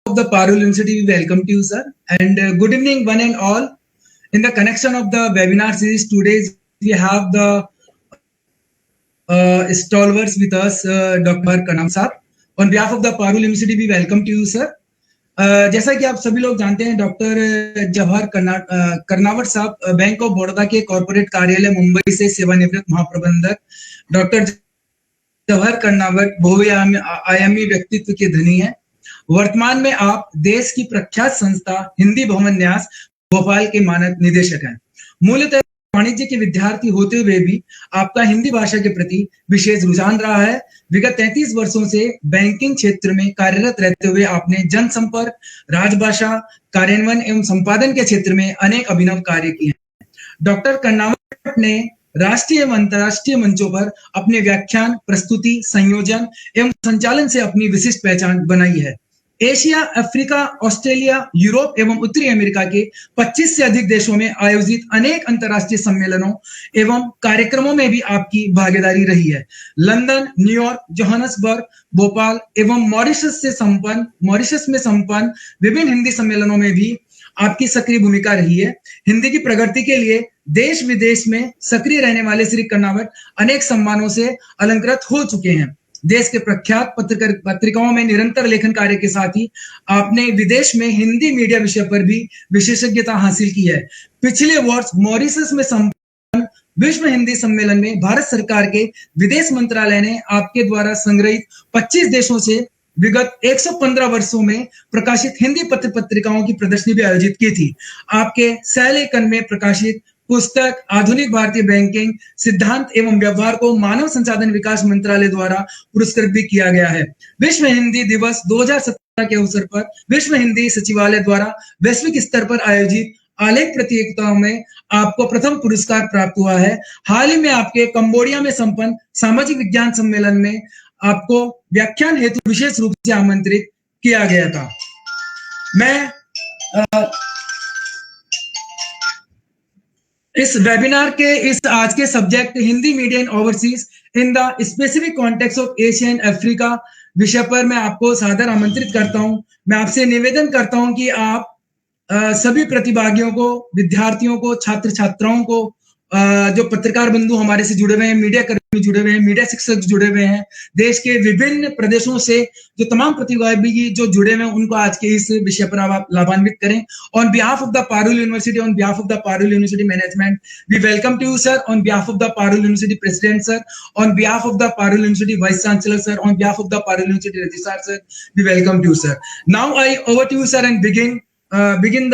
of the Parul University, we welcome to you, sir. And good evening, one and all. In the connection of the webinar series, today we have the stalwarts with us, Dr. Karnam Saab. On behalf of the Parul University, we welcome to you, sir. जैसा कि आप सभी लोग जानते हैं, doctor Jawahar Karnavat साहब bank of Baroda के corporate कार्यालय मुंबई से सेवानिवृत्त महाप्रबंधक डॉक्टर जवाहर कर्नावट बहुआयामी व्यक्तित्व के धनी है। वर्तमान में आप देश की प्रख्यात संस्था हिंदी भवन न्यास भोपाल के मानक निदेशक हैं। मूलतः वाणिज्य के विद्यार्थी होते हुए भी आपका हिंदी भाषा के प्रति विशेष रुझान रहा है। विगत 33 वर्षों से बैंकिंग क्षेत्र में कार्यरत रहते हुए आपने जनसंपर्क, राजभाषा, कार्यान्वयन एवं संपादन के क्षेत्र में अनेक अभिनव कार्य किए हैं। डॉक्टर कर्नावट ने राष्ट्रीय एवं अंतर्राष्ट्रीय मंचों पर अपने व्याख्यान, प्रस्तुति, संयोजन एवं संचालन से अपनी विशिष्ट पहचान बनाई है। एशिया, अफ्रीका, ऑस्ट्रेलिया, यूरोप एवं उत्तरी अमेरिका के 25 से अधिक देशों में आयोजित अनेक अंतर्राष्ट्रीय सम्मेलनों एवं कार्यक्रमों में भी आपकी भागीदारी रही है। लंदन, न्यूयॉर्क, जोहान्सबर्ग, भोपाल एवं मॉरिशस में संपन्न विभिन्न हिंदी सम्मेलनों में भी आपकी सक्रिय भूमिका रही है। हिंदी की प्रगति के लिए देश विदेश में सक्रिय रहने वाले श्री कर्नावट अनेक सम्मानों से अलंकृत हो चुके हैं। देश के प्रख्यात पत्रिकाओं में निरंतर लेखन कार्य के साथ ही आपने विदेश में हिंदी मीडिया विषय पर भी विशेषज्ञता हासिल की है। पिछले वर्ष मॉरिशस में संपन्न विश्व हिंदी सम्मेलन में भारत सरकार के विदेश मंत्रालय ने आपके द्वारा संग्रहित 25 देशों से विगत 115 वर्षों में प्रकाशित हिंदी पत्र पत्रिकाओं की प्रदर्शनी भी आयोजित की थी। आपके सहलेखन में प्रकाशित पुस्तक आधुनिक भारतीय बैंकिंग सिद्धांत एवं व्यवहार को मानव संसाधन विकास मंत्रालय द्वारा पुरस्कृत भी किया गया है। विश्व हिंदी दिवस 2017 के अवसर पर विश्व हिंदी सचिवालय द्वारा वैश्विक स्तर पर आयोजित आलेख प्रतियोगिताओं में आपको प्रथम पुरस्कार प्राप्त हुआ है। हाल ही में आपके कंबोडिया में संपन्न सामाजिक विज्ञान सम्मेलन में आपको व्याख्यान हेतु विशेष रूप से आमंत्रित किया गया था। मैं इस वेबिनार के इस आज के subject Hindi media in overseas in the specific context of Asia and Africa विषय पर मैं आपको सादर आमंत्रित करता हूं। मैं आपसे निवेदन करता हूं कि आप सभी प्रतिभागियों को, विद्यार्थियों को, छात्र छात्राओं को, जो पत्रकार बंधु हमारे से जुड़े हुए हैं, मीडिया कर्मी जुड़े हुए हैं, मीडिया शिक्षक जुड़े हुए हैं, देश के विभिन्न प्रदेशों से जो तमाम प्रतिभागी जो जुड़े हुए हैं, उनको आज के इस विषय पर आप लाभान्वित करें। On behalf of the Parul university, on behalf of the Parul university management, we welcome to you sir. On behalf of the Parul university president sir, on behalf of the Parul university vice chancellor sir, on behalf of the Parul university registrar sir, we welcome to you sir. Now I over to you sir and begin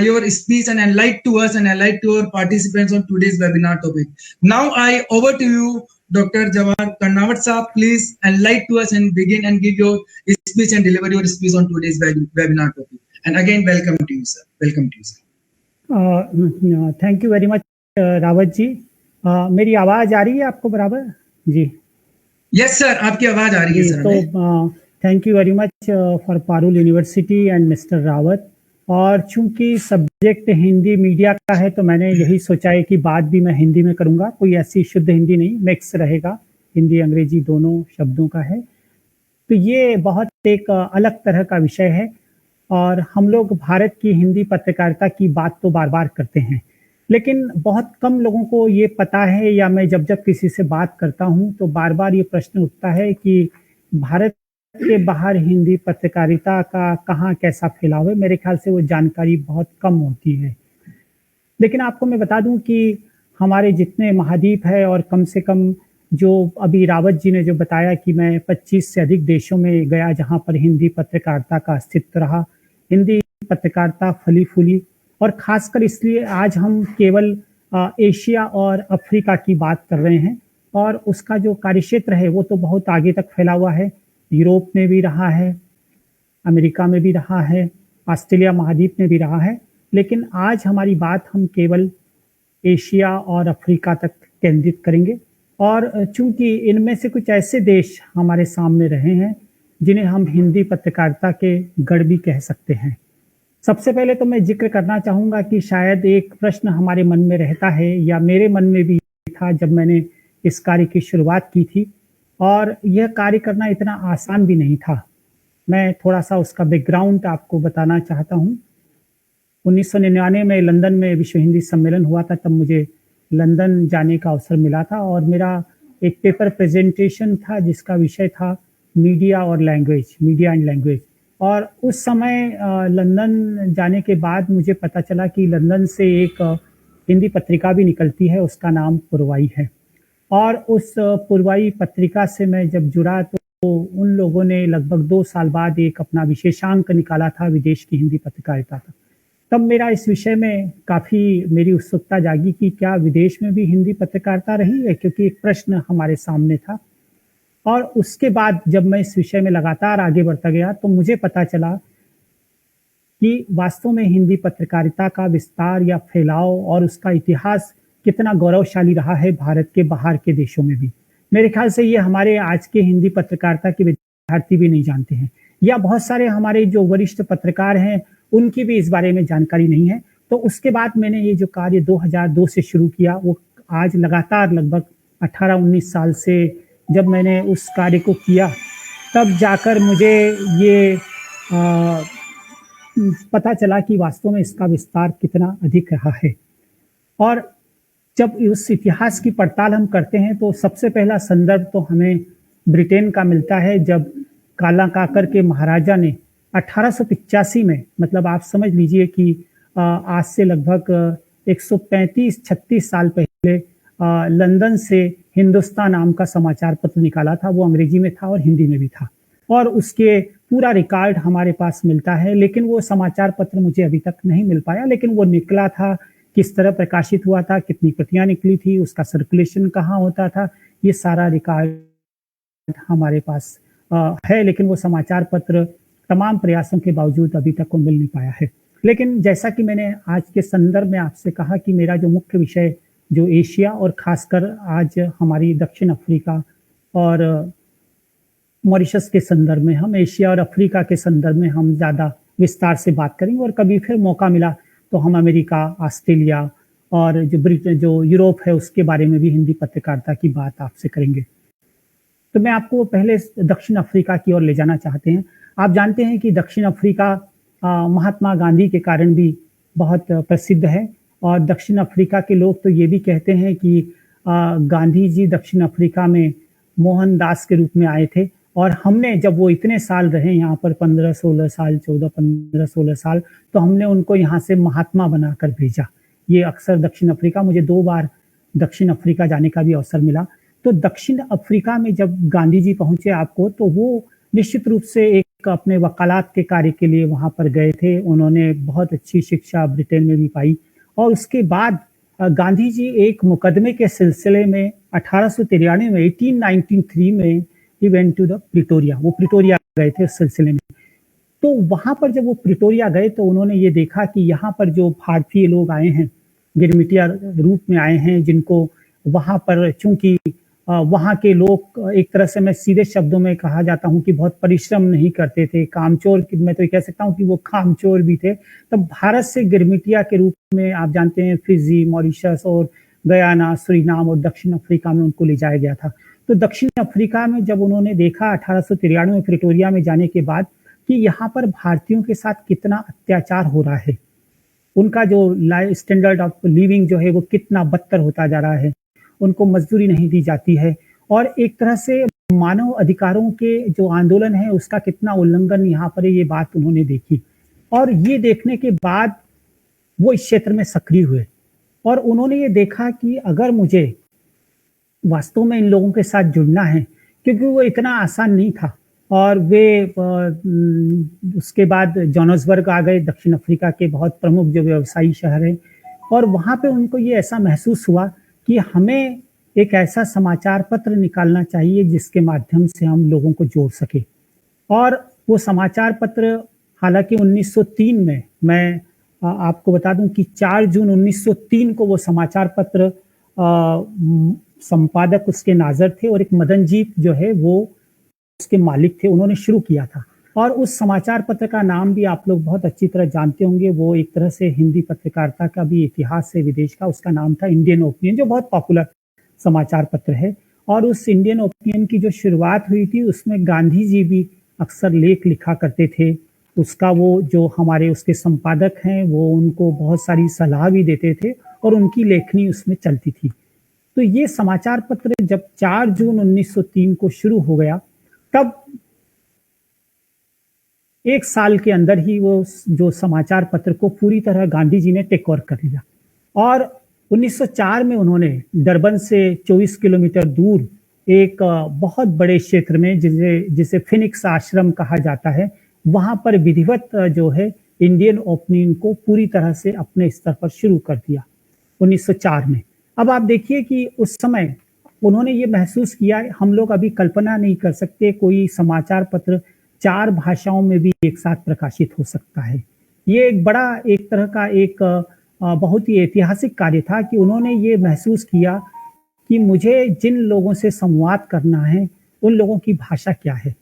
your speech and enlighten to us and enlighten to our participants on today's webinar topic. Now I over to you, Dr. Jawahar Karnawat Saab. Please enlighten to us and begin and give your speech and deliver your speech on today's webinar topic. And again, welcome to you, sir. Welcome to you, sir. Thank you very much, Rawat ji. मेरी आवाज आ रही है आपको बराबर जी? Yes, sir. आपकी आवाज आ रही है, सर। तो thank you very much for Parul University and Mr. Rawat. और चूंकि सब्जेक्ट हिंदी मीडिया का है तो मैंने यही सोचा है कि बात भी मैं हिंदी में करूंगा। कोई ऐसी शुद्ध हिंदी नहीं, मिक्स रहेगा, हिंदी अंग्रेजी दोनों शब्दों का है। तो ये बहुत एक अलग तरह का विषय है और हम लोग भारत की हिंदी पत्रकारिता की बात तो बार बार करते हैं, लेकिन बहुत कम लोगों को ये पता है, या मैं जब जब किसी से बात करता हूँ तो बार बार ये प्रश्न उठता है कि भारत के बाहर हिंदी पत्रकारिता का कहाँ कैसा फैलाव है। मेरे ख्याल से वो जानकारी बहुत कम होती है। लेकिन आपको मैं बता दूं कि हमारे जितने महाद्वीप है, और कम से कम जो अभी रावत जी ने जो बताया कि मैं 25 से अधिक देशों में गया जहां पर हिंदी पत्रकारिता का अस्तित्व रहा, हिंदी पत्रकारिता फली फूली, और खासकर इसलिए आज हम केवल एशिया और अफ्रीका की बात कर रहे हैं, और उसका जो कार्यक्षेत्र है वो तो बहुत आगे तक फैला हुआ है। यूरोप में भी रहा है, अमेरिका में भी रहा है, ऑस्ट्रेलिया महाद्वीप में भी रहा है, लेकिन आज हमारी बात हम केवल एशिया और अफ्रीका तक केंद्रित करेंगे। और चूंकि इनमें से कुछ ऐसे देश हमारे सामने रहे हैं जिन्हें हम हिंदी पत्रकारिता के गढ़ भी कह सकते हैं। सबसे पहले तो मैं जिक्र करना चाहूँगा कि शायद एक प्रश्न हमारे मन में रहता है, या मेरे मन में भी था जब मैंने इस कार्य की शुरुआत की थी, और यह कार्य करना इतना आसान भी नहीं था। मैं थोड़ा-सा उसका बैकग्राउंड आपको बताना चाहता हूँ। 1999 में लंदन में विश्व हिंदी सम्मेलन हुआ था, तब मुझे लंदन जाने का अवसर मिला था और मेरा एक पेपर प्रेज़ेंटेशन था जिसका विषय था मीडिया और लैंग्वेज, मीडिया एंड लैंग्वेज। और उस समय लंदन जाने के बाद मुझे पता चला कि लंदन से एक हिंदी पत्रिका भी निकलती है, उसका नाम पुरवाई है। और उस पुरवाई पत्रिका से मैं जब जुड़ा तो उन लोगों ने लगभग 2 साल बाद एक अपना विशेषांक निकाला था विदेश की हिंदी पत्रकारिता का। तब मेरा इस विषय में काफ़ी मेरी उत्सुकता जागी कि क्या विदेश में भी हिंदी पत्रकारिता रही है? क्योंकि एक प्रश्न हमारे सामने था। और उसके बाद जब मैं इस विषय में लगातार आगे बढ़ता गया तो मुझे पता चला कि वास्तव में हिंदी पत्रकारिता का विस्तार या फैलाव और उसका इतिहास कितना गौरवशाली रहा है भारत के बाहर के देशों में भी। मेरे ख्याल से ये हमारे आज के हिंदी पत्रकारिता के विद्यार्थी भी नहीं जानते हैं या बहुत सारे हमारे जो वरिष्ठ पत्रकार हैं, उनकी भी इस बारे में जानकारी नहीं है। तो उसके बाद मैंने ये जो कार्य 2002 से शुरू किया, वो आज लगातार लगभग 18-19 साल से जब मैंने उस कार्य को किया, तब जाकर मुझे ये अ, पता चला कि वास्तव में इसका विस्तार कितना अधिक रहा है। और जब उस इतिहास की पड़ताल हम करते हैं तो सबसे पहला संदर्भ तो हमें ब्रिटेन का मिलता है, जब काला काकर के महाराजा ने 1885 में, मतलब आप समझ लीजिए कि आज से लगभग 135-36 साल पहले लंदन से हिंदुस्तान नाम का समाचार पत्र निकाला था। वो अंग्रेजी में था और हिंदी में भी था और उसके पूरा रिकॉर्ड हमारे पास मिलता है, लेकिन वो समाचार पत्र मुझे अभी तक नहीं मिल पाया। लेकिन वो निकला था, किस तरह प्रकाशित हुआ था, कितनी प्रतियां निकली थी, उसका सर्कुलेशन कहाँ होता था, ये सारा रिकॉर्ड हमारे पास है। लेकिन वो समाचार पत्र तमाम प्रयासों के बावजूद अभी तक वो मिल नहीं पाया है। लेकिन जैसा कि मैंने आज के संदर्भ में आपसे कहा कि मेरा जो मुख्य विषय जो एशिया और खासकर आज हमारी दक्षिण अफ्रीका और मॉरिशस के संदर्भ में, हम एशिया और अफ्रीका के संदर्भ में हम ज़्यादा विस्तार से बात करेंगे और कभी फिर मौका मिला तो हम अमेरिका, ऑस्ट्रेलिया और जो यूरोप है उसके बारे में भी हिंदी पत्रकारिता की बात आपसे करेंगे। तो मैं आपको पहले दक्षिण अफ्रीका की ओर ले जाना चाहते हैं। आप जानते हैं कि दक्षिण अफ्रीका महात्मा गांधी के कारण भी बहुत प्रसिद्ध है और दक्षिण अफ्रीका के लोग तो ये भी कहते हैं कि गांधी जी दक्षिण अफ्रीका में मोहनदास के रूप में आए थे और हमने जब वो इतने साल रहे यहाँ पर 15-16 साल, 14-15-16 साल, तो हमने उनको यहाँ से महात्मा बनाकर भेजा। ये अक्सर दक्षिण अफ्रीका, मुझे 2 बार दक्षिण अफ्रीका जाने का भी अवसर मिला। तो दक्षिण अफ्रीका में जब गांधी जी पहुंचे आपको, तो वो निश्चित रूप से एक अपने वकालत के कार्य के लिए वहां पर गए थे। उन्होंने बहुत अच्छी शिक्षा ब्रिटेन में भी पाई और उसके बाद गांधी जी एक मुकदमे के सिलसिले में 1893 में 1893 में ही वेंट टू द प्रिटोरिया, वो प्रिटोरिया गए थे उस सिलसिले में। तो वहां पर जब वो प्रिटोरिया गए तो उन्होंने ये देखा कि यहाँ पर जो भारतीय लोग आए हैं, गिरमिटिया रूप में आए हैं, जिनको वहां पर चूंकि वहाँ के लोग एक तरह से मैं सीधे शब्दों में कहा जाता हूँ कि बहुत परिश्रम नहीं करते थे, कामचोर, मैं तो ये कह सकता हूँ कि वो कामचोर भी थे। तब भारत से गिरमिटिया के रूप में आप जानते हैं फिजी, मॉरिशस और गयाना, सुरीनाम और दक्षिण अफ्रीका में उनको ले जाया गया था। तो दक्षिण अफ्रीका में जब उन्होंने देखा 1893 में प्रिटोरिया में जाने के बाद कि यहाँ पर भारतीयों के साथ कितना अत्याचार हो रहा है, उनका जो स्टैंडर्ड ऑफ लिविंग जो है वो कितना बदतर होता जा रहा है, उनको मजदूरी नहीं दी जाती है और एक तरह से मानव अधिकारों के जो आंदोलन है उसका कितना उल्लंघन यहाँ पर है, ये बात उन्होंने देखी। और ये देखने के बाद वो इस क्षेत्र में सक्रिय हुए और उन्होंने ये देखा कि अगर मुझे वास्तव में इन लोगों के साथ जुड़ना है, क्योंकि वो इतना आसान नहीं था। और वे उसके बाद जोहान्सबर्ग आ गए, दक्षिण अफ्रीका के बहुत प्रमुख जो व्यवसायी शहर है, और वहाँ पे उनको ये ऐसा महसूस हुआ कि हमें एक ऐसा समाचार पत्र निकालना चाहिए जिसके माध्यम से हम लोगों को जोड़ सके। और वो समाचार पत्र, हालांकि 1903 में, मैं आपको बता दूं कि 4 जून 1903 को वो समाचार पत्र संपादक उसके नाजर थे और एक मदनजीत जो है वो उसके मालिक थे, उन्होंने शुरू किया था। और उस समाचार पत्र का नाम भी आप लोग बहुत अच्छी तरह जानते होंगे, वो एक तरह से हिंदी पत्रकारिता का भी इतिहास है विदेश का, उसका नाम था इंडियन ओपिनियन, जो बहुत पॉपुलर समाचार पत्र है। और उस इंडियन ओपिनियन की जो शुरुआत हुई थी उसमें गांधी जी भी अक्सर लेख लिखा करते थे। उसका वो जो हमारे उसके संपादक हैं वो उनको बहुत सारी सलाह भी देते थे और उनकी लेखनी उसमें चलती थी। तो ये समाचार पत्र जब 4 जून 1903 को शुरू हो गया, तब 1 साल के अंदर ही वो जो समाचार पत्र को पूरी तरह गांधी जी ने टेक ओवर कर लिया और 1904 में उन्होंने डरबन से 24 किलोमीटर दूर एक बहुत बड़े क्षेत्र में जिसे फिनिक्स आश्रम कहा जाता है, वहां पर विधिवत जो है इंडियन ओपिनियन को पूरी तरह से अपने स्तर पर शुरू कर दिया 1904 में। अब आप देखिए कि उस समय उन्होंने ये महसूस किया, हम लोग अभी कल्पना नहीं कर सकते कोई समाचार पत्र 4 भाषाओं में भी एक साथ प्रकाशित हो सकता है। ये एक बड़ा एक तरह का एक बहुत ही ऐतिहासिक कार्य था कि उन्होंने ये महसूस किया कि मुझे जिन लोगों से संवाद करना है, उन लोगों की भाषा क्या है।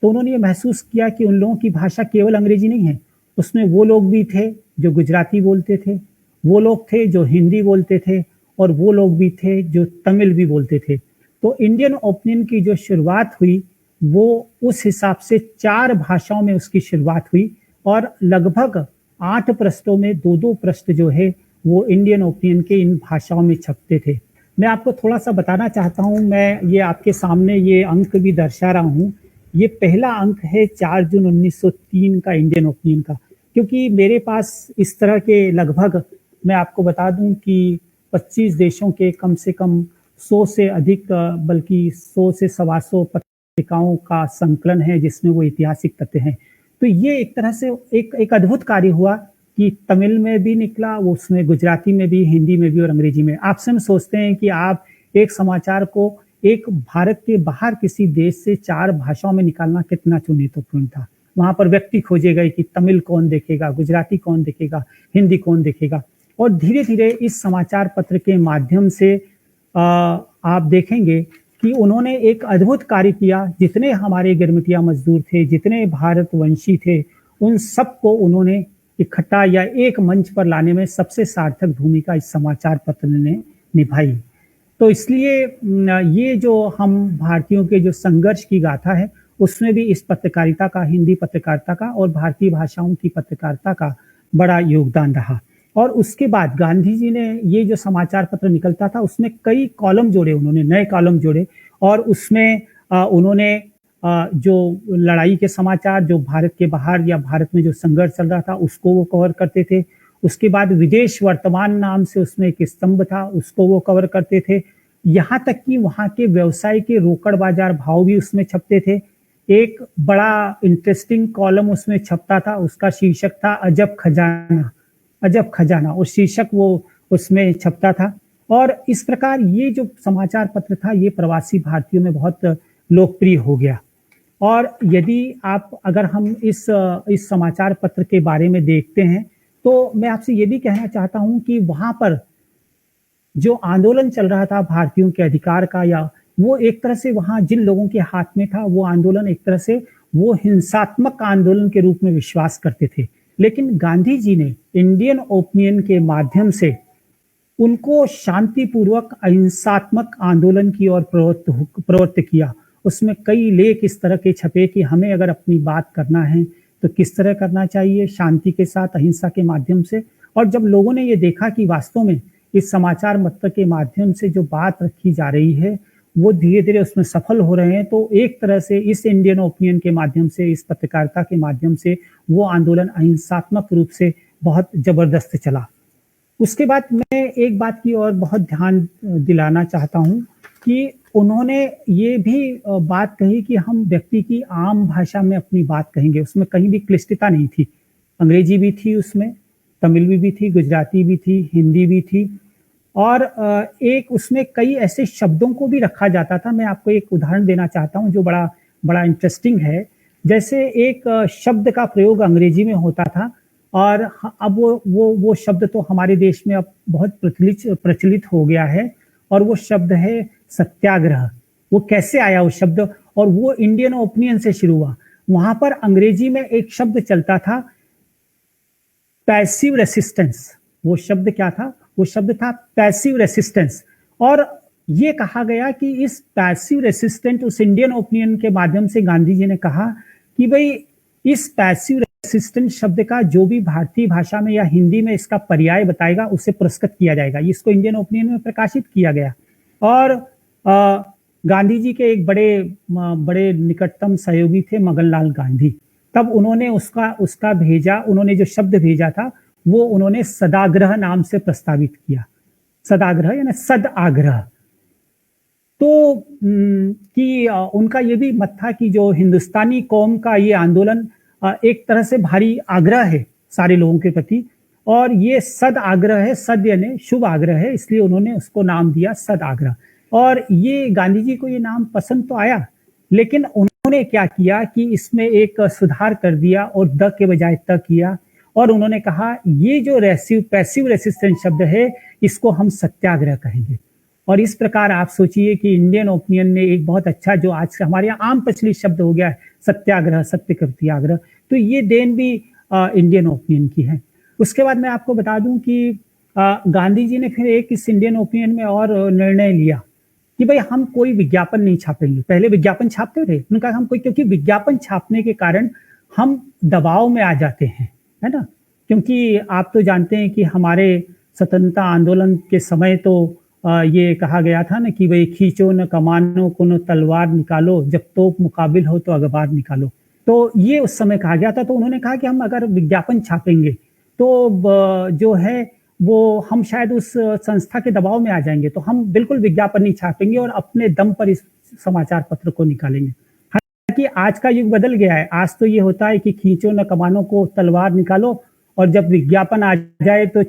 तो उन्होंने ये महसूस किया कि उन लोगों की भाषा केवल अंग्रेजी नहीं है, उसमें वो लोग भी थे जो गुजराती बोलते थे, वो लोग थे जो हिंदी बोलते थे और वो लोग भी थे जो तमिल भी बोलते थे। तो इंडियन ओपिनियन की जो शुरुआत हुई वो उस हिसाब से 4 भाषाओं में उसकी शुरुआत हुई और लगभग 8 पृष्ठों में 2-2 पृष्ठ जो है वो इंडियन ओपिनियन के इन भाषाओं में छपते थे। मैं आपको थोड़ा सा बताना चाहता हूँ, मैं ये आपके सामने ये अंक भी दर्शा रहा हूँ। ये पहला अंक है 4 जून 1903 का इंडियन ओपिनियन का, क्योंकि मेरे पास इस तरह के लगभग मैं आपको बता दूं कि 25 देशों के कम से कम 100 से अधिक बल्कि 100 से 125 पत्रिकाओं का संकलन है जिसमें वो ऐतिहासिक तथ्य हैं। तो ये एक तरह से एक अद्भुत कार्य हुआ कि तमिल में भी निकला, वो उसमें गुजराती में भी, हिंदी में भी और अंग्रेजी में। आप स्वयं सोचते हैं कि आप एक समाचार को एक भारत के बाहर किसी देश से 4 भाषाओं में निकालना कितना चुनौतीपूर्ण था। वहां पर व्यक्ति खोजे गए कि तमिल कौन देखेगा, गुजराती कौन देखेगा, हिंदी कौन देखेगा। और धीरे धीरे इस समाचार पत्र के माध्यम से आप देखेंगे कि उन्होंने एक अद्भुत कार्य किया। जितने हमारे गिरमिटिया मजदूर थे, जितने भारतवंशी थे, उन सबको उन्होंने इकट्ठा या एक मंच पर लाने में सबसे सार्थक भूमिका इस समाचार पत्र ने निभाई। तो इसलिए ये जो हम भारतीयों के जो संघर्ष की गाथा है, उसमें भी इस पत्रकारिता का, हिंदी पत्रकारिता का और भारतीय भाषाओं की पत्रकारिता का बड़ा योगदान रहा। और उसके बाद गांधी जी ने ये जो समाचार पत्र निकलता था उसमें कई कॉलम जोड़े, उन्होंने नए कॉलम जोड़े और उसमें उन्होंने जो लड़ाई के समाचार जो भारत के बाहर या भारत में जो संघर्ष चल रहा था उसको वो कवर करते थे। उसके बाद विदेश वर्तमान नाम से उसमें एक स्तंभ था, उसको वो कवर करते थे। यहाँ तक कि वहाँ के व्यवसाय के रोकड़ बाजार भाव भी उसमें छपते थे। एक बड़ा इंटरेस्टिंग कॉलम उसमें छपता था, उसका शीर्षक था अजब खजाना, अजब खजाना, और शीर्षक वो उसमें छपता था। और इस प्रकार ये जो समाचार पत्र था ये प्रवासी भारतीयों में बहुत लोकप्रिय हो गया। और यदि आप अगर हम इस समाचार पत्र के बारे में देखते हैं तो मैं आपसे ये भी कहना चाहता हूं कि वहां पर जो आंदोलन चल रहा था भारतीयों के अधिकार का, या वो एक तरह से वहां जिन लोगों के हाथ में था वो आंदोलन एक तरह से वो हिंसात्मक आंदोलन के रूप में विश्वास करते थे। लेकिन गांधी जी ने इंडियन ओपिनियन के माध्यम से उनको शांतिपूर्वक अहिंसात्मक आंदोलन की ओर प्रवृत्त किया। उसमें कई लेख इस तरह के छपे कि हमें अगर अपनी बात करना है तो किस तरह करना चाहिए, शांति के साथ, अहिंसा के माध्यम से। और जब लोगों ने ये देखा कि वास्तव में इस समाचार पत्र के माध्यम से जो बात रखी जा रही है वो धीरे धीरे उसमें सफल हो रहे हैं, तो एक तरह से इस इंडियन ओपिनियन के माध्यम से, इस पत्रकारिता के माध्यम से वो आंदोलन अहिंसात्मक रूप से बहुत जबरदस्त चला। उसके बाद मैं एक बात की और बहुत ध्यान दिलाना चाहता हूं कि उन्होंने ये भी बात कही कि हम व्यक्ति की आम भाषा में अपनी बात कहेंगे। उसमें कहीं भी क्लिष्टता नहीं थी। अंग्रेजी भी थी उसमें, तमिल भी थी, गुजराती भी थी, हिंदी भी थी और एक उसमें कई ऐसे शब्दों को भी रखा जाता था। मैं आपको एक उदाहरण देना चाहता हूं जो बड़ा इंटरेस्टिंग है। जैसे एक शब्द का प्रयोग अंग्रेजी में होता था और अब वो शब्द तो हमारे देश में अब बहुत प्रचलित हो गया है और वो शब्द है सत्याग्रह। वो कैसे आया वो शब्द, और वो इंडियन ओपिनियन से शुरू हुआ। वहां पर अंग्रेजी में एक शब्द चलता था पैसिव रेसिस्टेंस। वो शब्द क्या था? वो शब्द था पैसिव रेसिस्टेंस। और ये कहा गया कि इस पैसिव रेसिस्टेंट, उस इंडियन ओपिनियन के माध्यम से गांधी जी ने कहा कि भाई इस पैसिव रेसिस्टेंस शब्द का जो भी भारतीय भाषा में या हिंदी में इसका पर्याय बताएगा उसे पुरस्कृत किया जाएगा। इसको इंडियन ओपिनियन में प्रकाशित किया गया और गांधी जी के एक बड़े निकटतम सहयोगी थे मगनलाल गांधी। तब उन्होंने उसका भेजा, उन्होंने जो शब्द भेजा था वो उन्होंने सदाग्रह नाम से प्रस्तावित किया। सदाग्रह यानी सद आग्रह। तो कि उनका ये भी मत था कि जो हिंदुस्तानी कौम का ये आंदोलन एक तरह से भारी आग्रह है सारे लोगों के प्रति, और ये सद आग्रह है, सद यानी शुभ आग्रह है, इसलिए उन्होंने उसको नाम दिया सद आग्रह। और ये गांधी जी को ये नाम पसंद तो आया, लेकिन उन्होंने क्या किया कि इसमें एक सुधार कर दिया और द के बजाय त किया, और उन्होंने कहा ये जो पैसिव रेसिस्टेंस शब्द है इसको हम सत्याग्रह कहेंगे। और इस प्रकार आप सोचिए कि इंडियन ओपिनियन ने एक बहुत अच्छा, जो आज का हमारे यहाँ आम प्रचलित शब्द हो गया है सत्याग्रह, सत्यकृत्याग्रह, तो ये देन भी इंडियन ओपिनियन की है। उसके बाद मैं आपको बता दूं कि गांधी जी ने फिर एक इस इंडियन ओपिनियन में और निर्णय लिया कि भाई हम कोई विज्ञापन नहीं छापेंगे। पहले विज्ञापन छापते थे, उन्होंने कहा हम कोई, क्योंकि विज्ञापन छापने के कारण हम दबाव में आ जाते हैं, है ना। क्योंकि आप तो जानते हैं कि हमारे स्वतंत्रता आंदोलन के समय तो ये कहा गया था ना कि भाई खींचो न कमानो को न तलवार निकालो, जब तोप मुकाबिल हो तो अखबार निकालो। तो ये उस समय कहा गया था। तो उन्होंने कहा कि हम अगर विज्ञापन छापेंगे तो जो है वो हम शायद उस संस्था के दबाव में आ जाएंगे, तो हम बिल्कुल विज्ञापन नहीं छापेंगे और अपने दम पर इस समाचार पत्र को निकालेंगे। हालांकि आज का युग बदल गया है। आज तो ये होता है कि खींचो न कमानों को तलवार निकालो, और जब विज्ञापन आ जाए तो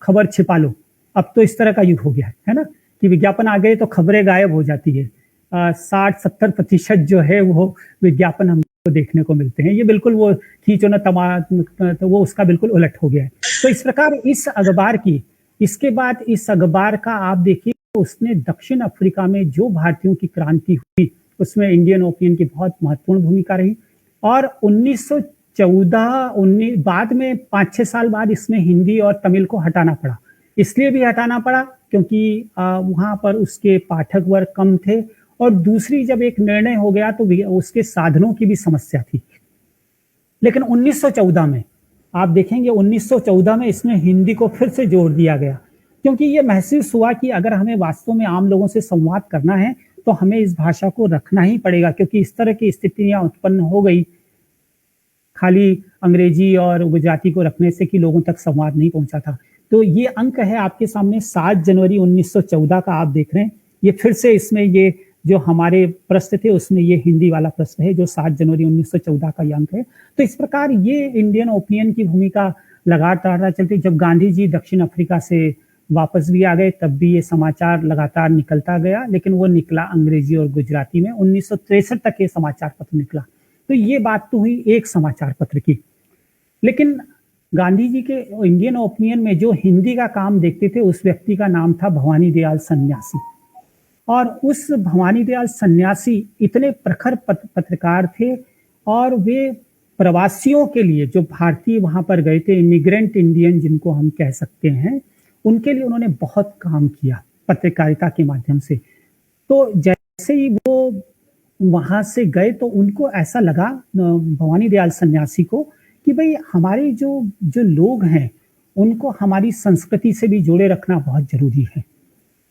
खबर छिपा लो। अब तो इस तरह का युग हो गया है ना, कि विज्ञापन आ गए तो खबरें गायब हो जाती है। 60-70% जो है वो विज्ञापन हमको देखने को मिलते हैं। ये बिल्कुल वो खींचो न तो वो उसका बिल्कुल उलट हो गया है। तो इस प्रकार इस अखबार की, इसके बाद इस अखबार का आप देखिए, उसने दक्षिण अफ्रीका में जो भारतीयों की क्रांति हुई उसमें इंडियन ओपिनियन की बहुत महत्वपूर्ण भूमिका रही। और 1914 बाद में 5-6 साल बाद इसमें हिंदी और तमिल को हटाना पड़ा। इसलिए भी हटाना पड़ा क्योंकि वहां पर उसके पाठक वर्ग कम थे, और दूसरी जब एक निर्णय हो गया तो उसके साधनों की भी समस्या थी। लेकिन 1914 में आप देखेंगे, 1914 में इसमें हिंदी को फिर से जोड़ दिया गया, क्योंकि ये महसूस हुआ कि अगर हमें वास्तव में आम लोगों से संवाद करना है तो हमें इस भाषा को रखना ही पड़ेगा, क्योंकि इस तरह की स्थितियां उत्पन्न हो गई खाली अंग्रेजी और गुजराती को रखने से कि लोगों तक संवाद नहीं पहुंचा था। तो ये अंक है आपके सामने 7 जनवरी 1914 का, आप देख रहे हैं। ये फिर से इसमें ये जो हमारे प्रश्न थे उसमें ये हिंदी वाला प्रश्न है जो 7 जनवरी 1914 का ये अंक है। तो इस प्रकार ये इंडियन ओपिनियन की भूमिका लगातार चलती। जब गांधी जी दक्षिण अफ्रीका से वापस भी आ गए तब भी ये समाचार लगातार निकलता गया, लेकिन वो निकला अंग्रेजी और गुजराती में। 1963 तक ये समाचार पत्र निकला। तो ये बात तो हुई एक समाचार पत्र की। लेकिन गांधी जी के इंडियन ओपिनियन में जो हिंदी का काम देखते थे उस व्यक्ति का नाम था भवानी दयाल सन्यासी। और उस भवानी दयाल सन्यासी इतने प्रखर पत्रकार थे, और वे प्रवासियों के लिए, जो भारतीय वहां पर गए थे, इमिग्रेंट इंडियन जिनको हम कह सकते हैं, उनके लिए उन्होंने बहुत काम किया पत्रकारिता के माध्यम से। तो जैसे ही वो वहां से गए तो उनको ऐसा लगा, भवानी दयाल सन्यासी को, कि भाई हमारे जो लोग हैं उनको हमारी संस्कृति से भी जोड़े रखना बहुत जरूरी है।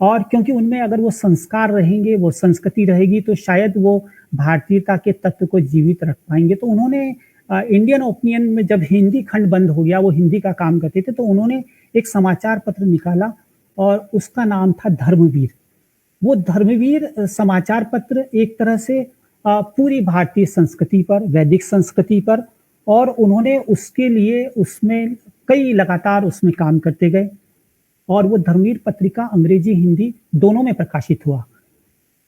और क्योंकि उनमें अगर वो संस्कार रहेंगे, वो संस्कृति रहेगी, तो शायद वो भारतीयता के तत्व को जीवित रख पाएंगे। तो उन्होंने इंडियन ओपिनियन में, जब हिंदी खंड बंद हो गया, वो हिंदी का काम करते थे, तो उन्होंने एक समाचार पत्र निकाला और उसका नाम था धर्मवीर। वो धर्मवीर समाचार पत्र एक तरह से पूरी भारतीय संस्कृति पर, वैदिक संस्कृति पर, और उन्होंने उसके लिए उसमें कई लगातार उसमें काम करते गए। और वो धर्मवीर पत्रिका अंग्रेजी हिंदी दोनों में प्रकाशित हुआ।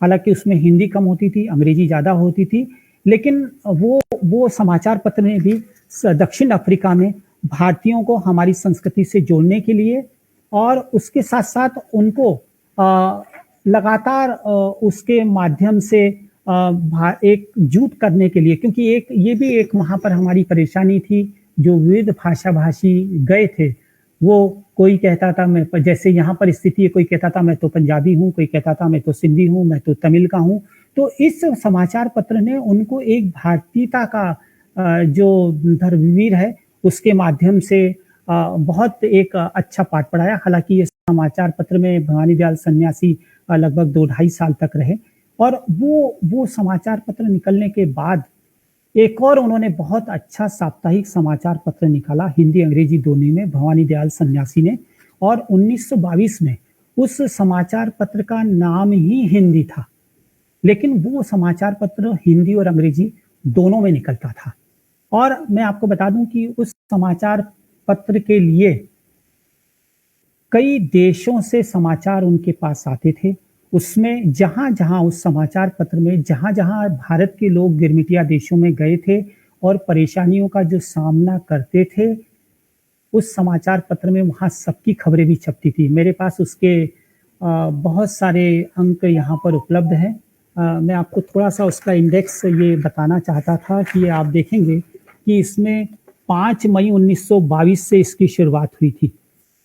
हालांकि उसमें हिंदी कम होती थी, अंग्रेजी ज्यादा होती थी, लेकिन वो समाचार पत्र में भी दक्षिण अफ्रीका में भारतीयों को हमारी संस्कृति से जोड़ने के लिए, और उसके साथ साथ उनको लगातार उसके माध्यम से एकजुट करने के लिए, क्योंकि ये भी एक वहां पर हमारी परेशानी थी। जो विविध भाषा भाषी गए थे, वो कोई कहता था मैं, जैसे यहाँ पर स्थिति है, कोई कहता था मैं तो पंजाबी हूँ, कोई कहता था मैं तो सिंधी हूँ, मैं तो तमिल का हूँ। तो इस समाचार पत्र ने उनको एक भारतीयता का जो धर्मवीर है उसके माध्यम से बहुत एक अच्छा पाठ पढ़ाया। हालाँकि ये समाचार पत्र में भवानी दयाल सन्यासी लगभग 2 ढाई साल तक रहे और वो समाचार पत्र निकलने के बाद एक और उन्होंने बहुत अच्छा साप्ताहिक समाचार पत्र निकाला हिंदी अंग्रेजी दोनों में भवानी दयाल सन्यासी ने और 1922 में उस समाचार पत्र का नाम ही हिंदी था। लेकिन वो समाचार पत्र हिंदी और अंग्रेजी दोनों में निकलता था। और मैं आपको बता दूं कि उस समाचार पत्र के लिए कई देशों से समाचार उनके पास आते थे। उसमें जहाँ-जहाँ उस समाचार पत्र में जहाँ-जहाँ भारत के लोग गिरमिटिया देशों में गए थे और परेशानियों का जो सामना करते थे, उस समाचार पत्र में वहाँ सबकी खबरें भी छपती थी। मेरे पास उसके बहुत सारे अंक यहाँ पर उपलब्ध हैं। मैं आपको थोड़ा-सा उसका इंडेक्स ये बताना चाहता था कि आप देखेंगे कि इसमें 5 मई 1922 से इसकी शुरुआत हुई थी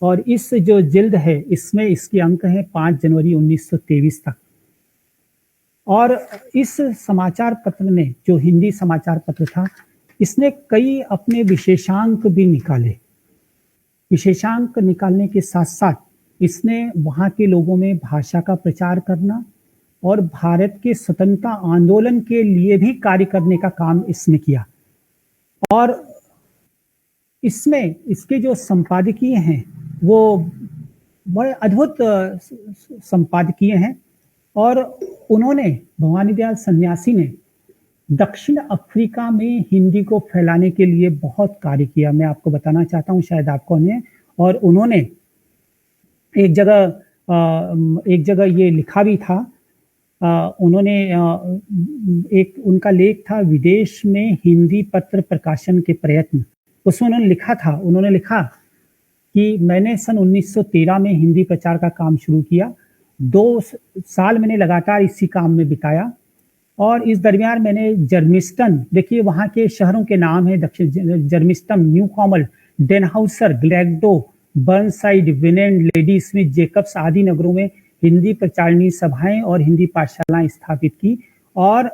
और इस जो जिल्द है, इसमें इसके अंक हैं 5 जनवरी 1923 तक। और इस समाचार पत्र ने, जो हिंदी समाचार पत्र था, इसने कई अपने विशेषांक भी निकाले। विशेषांक निकालने के साथ-साथ इसने वहाँ के लोगों में भाषा का प्रचार करना और भारत के स्वतंत्रता आंदोलन के लिए भी कार्य करने का काम इसने किया। और इसमें इसके जो संपादकीय हैं, वो बड़े अद्भुत संपादकीय हैं और उन्होंने भवानी दयाल सन्यासी ने दक्षिण अफ्रीका में हिंदी को फैलाने के लिए बहुत कार्य किया। मैं आपको बताना चाहता हूँ, शायद आपको नहीं। और उन्होंने एक जगह ये लिखा भी था। उन्होंने एक उनका लेख था विदेश में हिंदी पत्र प्रकाशन के प्रयत्न। उसमें उन्होंने लिखा कि मैंने सन 1913 में हिंदी प्रचार का काम शुरू किया। 2 साल मैंने लगातार इसी काम में बिताया और इस दरमियान मैंने जर्मिस्टन, देखिए वहाँ के शहरों के नाम है दक्षिण जर्मिस्टन, न्यूकॉमल, डेनहाउसर, ग्लैगडो, बर्नसाइड, विनेंड, लेडी स्मिथ, जेकब्स आदि नगरों में हिंदी प्रचारणी सभाएं और हिंदी पाठशालाएं स्थापित की और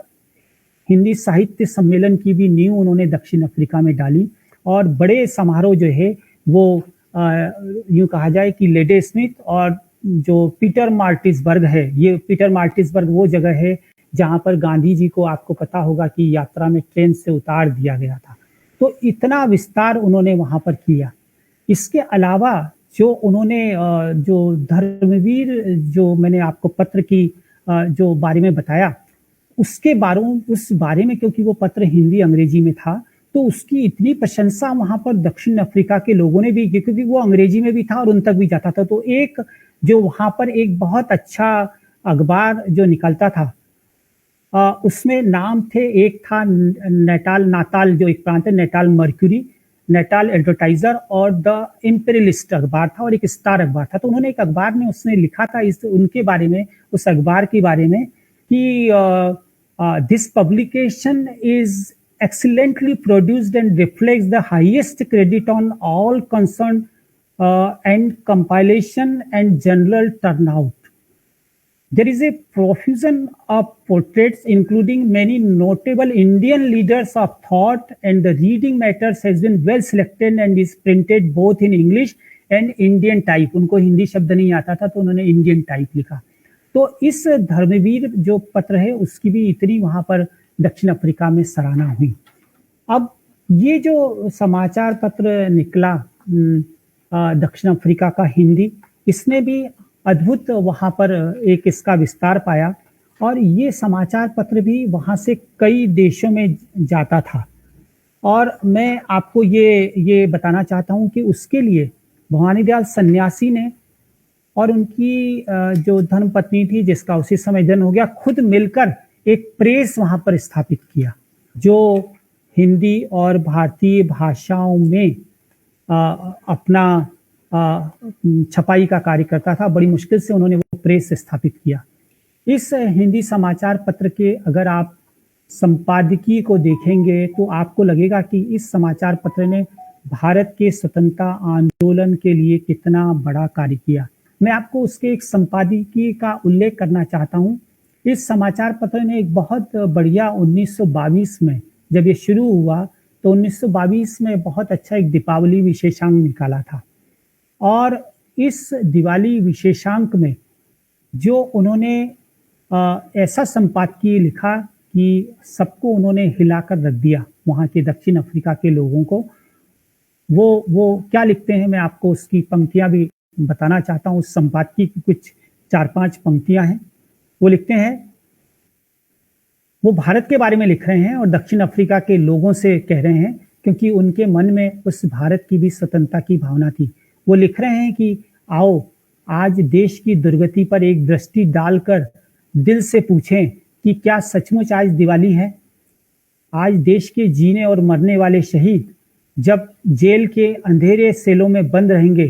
हिंदी साहित्य सम्मेलन की भी नींव उन्होंने दक्षिण अफ्रीका में डाली। और बड़े समारोह जो है वो यूं कहा जाए कि लेडी स्मिथ और जो पीटर मार्टिसबर्ग है, ये पीटर मार्टिसबर्ग वो जगह है जहां पर गांधी जी को, आपको पता होगा कि यात्रा में ट्रेन से उतार दिया गया था। तो इतना विस्तार उन्होंने वहां पर किया। इसके अलावा जो उन्होंने जो धर्मवीर, जो मैंने आपको पत्र की जो बारे में बताया, उस बारे में, क्योंकि वो पत्र हिंदी अंग्रेजी में था, तो उसकी इतनी प्रशंसा वहां पर दक्षिण अफ्रीका के लोगों ने भी की, क्योंकि वो अंग्रेजी में भी था और उन तक भी जाता था। तो एक जो वहां पर एक बहुत अच्छा अखबार जो निकलता था, उसमें नाम थे, एक था नाताल जो एक प्रांत है, नेटाल मर्क्यूरी, नेटाल एडवर्टाइजर और द इंपीरियलिस्ट अखबार था और एक स्टार अखबार था। तो उन्होंने एक अखबार में उसने लिखा था उनके बारे में, उस अखबार के बारे में कि this publication is excellently produced and reflects the highest credit on all concerned and compilation and general turnout. There is a profusion of portraits including many notable Indian leaders of thought, and the reading matters has been well selected and is printed both in English and Indian type. उनको हिंदी शब्द नहीं आता था तो उन्होंने Indian type लिखा। तो इस धर्मवीर जो पत्र है उसकी भी इतनी वहां पर दक्षिण अफ्रीका में सराहना हुई। अब ये जो समाचार पत्र निकला दक्षिण अफ्रीका का हिंदी, इसने भी अद्भुत वहां पर एक इसका विस्तार पाया और ये समाचार पत्र भी वहां से कई देशों में जाता था। और मैं आपको ये बताना चाहता हूं कि उसके लिए भवानी दयाल सन्यासी ने और उनकी जो धर्मपत्नी थी, जिसका उसी समय जन्म हो गया, खुद मिलकर एक प्रेस वहां पर स्थापित किया जो हिंदी और भारतीय भाषाओं में अपना छपाई का कार्य करता था। बड़ी मुश्किल से उन्होंने वो प्रेस स्थापित किया। इस हिंदी समाचार पत्र के अगर आप संपादकीय को देखेंगे तो आपको लगेगा कि इस समाचार पत्र ने भारत के स्वतंत्रता आंदोलन के लिए कितना बड़ा कार्य किया। मैं आपको उसके एक संपादकीय का उल्लेख करना चाहता हूँ। इस समाचार पत्र ने एक बहुत बढ़िया 1922 में जब ये शुरू हुआ तो 1922 में बहुत अच्छा एक दीपावली विशेषांक निकाला था और इस दिवाली विशेषांक में जो उन्होंने ऐसा संपादकीय लिखा कि सबको उन्होंने हिलाकर रख दिया, वहाँ के दक्षिण अफ्रीका के लोगों को। वो क्या लिखते हैं, मैं आपको उसकी पंक्तियाँ भी बताना चाहता हूँ। उस संपादकीय की कुछ 4-5 पंक्तियाँ हैं। वो लिखते हैं, वो भारत के बारे में लिख रहे हैं और दक्षिण अफ्रीका के लोगों से कह रहे हैं, क्योंकि उनके मन में उस भारत की भी स्वतंत्रता की भावना थी। वो लिख रहे हैं कि आओ आज देश की दुर्गति पर एक दृष्टि डालकर दिल से पूछें कि क्या सचमुच आज दिवाली है। आज देश के जीने और मरने वाले शहीद जब जेल के अंधेरे सेलों में बंद रहेंगे,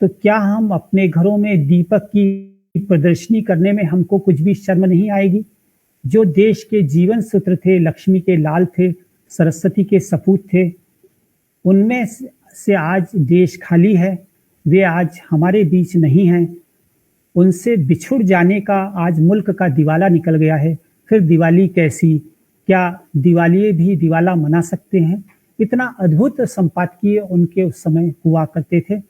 तो क्या हम अपने घरों में दीपक की प्रदर्शनी करने में हमको कुछ भी शर्म नहीं आएगी। जो देश के जीवन सूत्र थे, लक्ष्मी के लाल थे, सरस्वती के सपूत थे, उनमें से आज देश खाली है। वे आज हमारे बीच नहीं हैं। उनसे बिछुड़ जाने का आज मुल्क का दिवाला निकल गया है। फिर दिवाली कैसी, क्या दिवाली भी दिवाला मना सकते हैं। इतना अद्भुत संपादकीय उनके उस समय हुआ करते थे।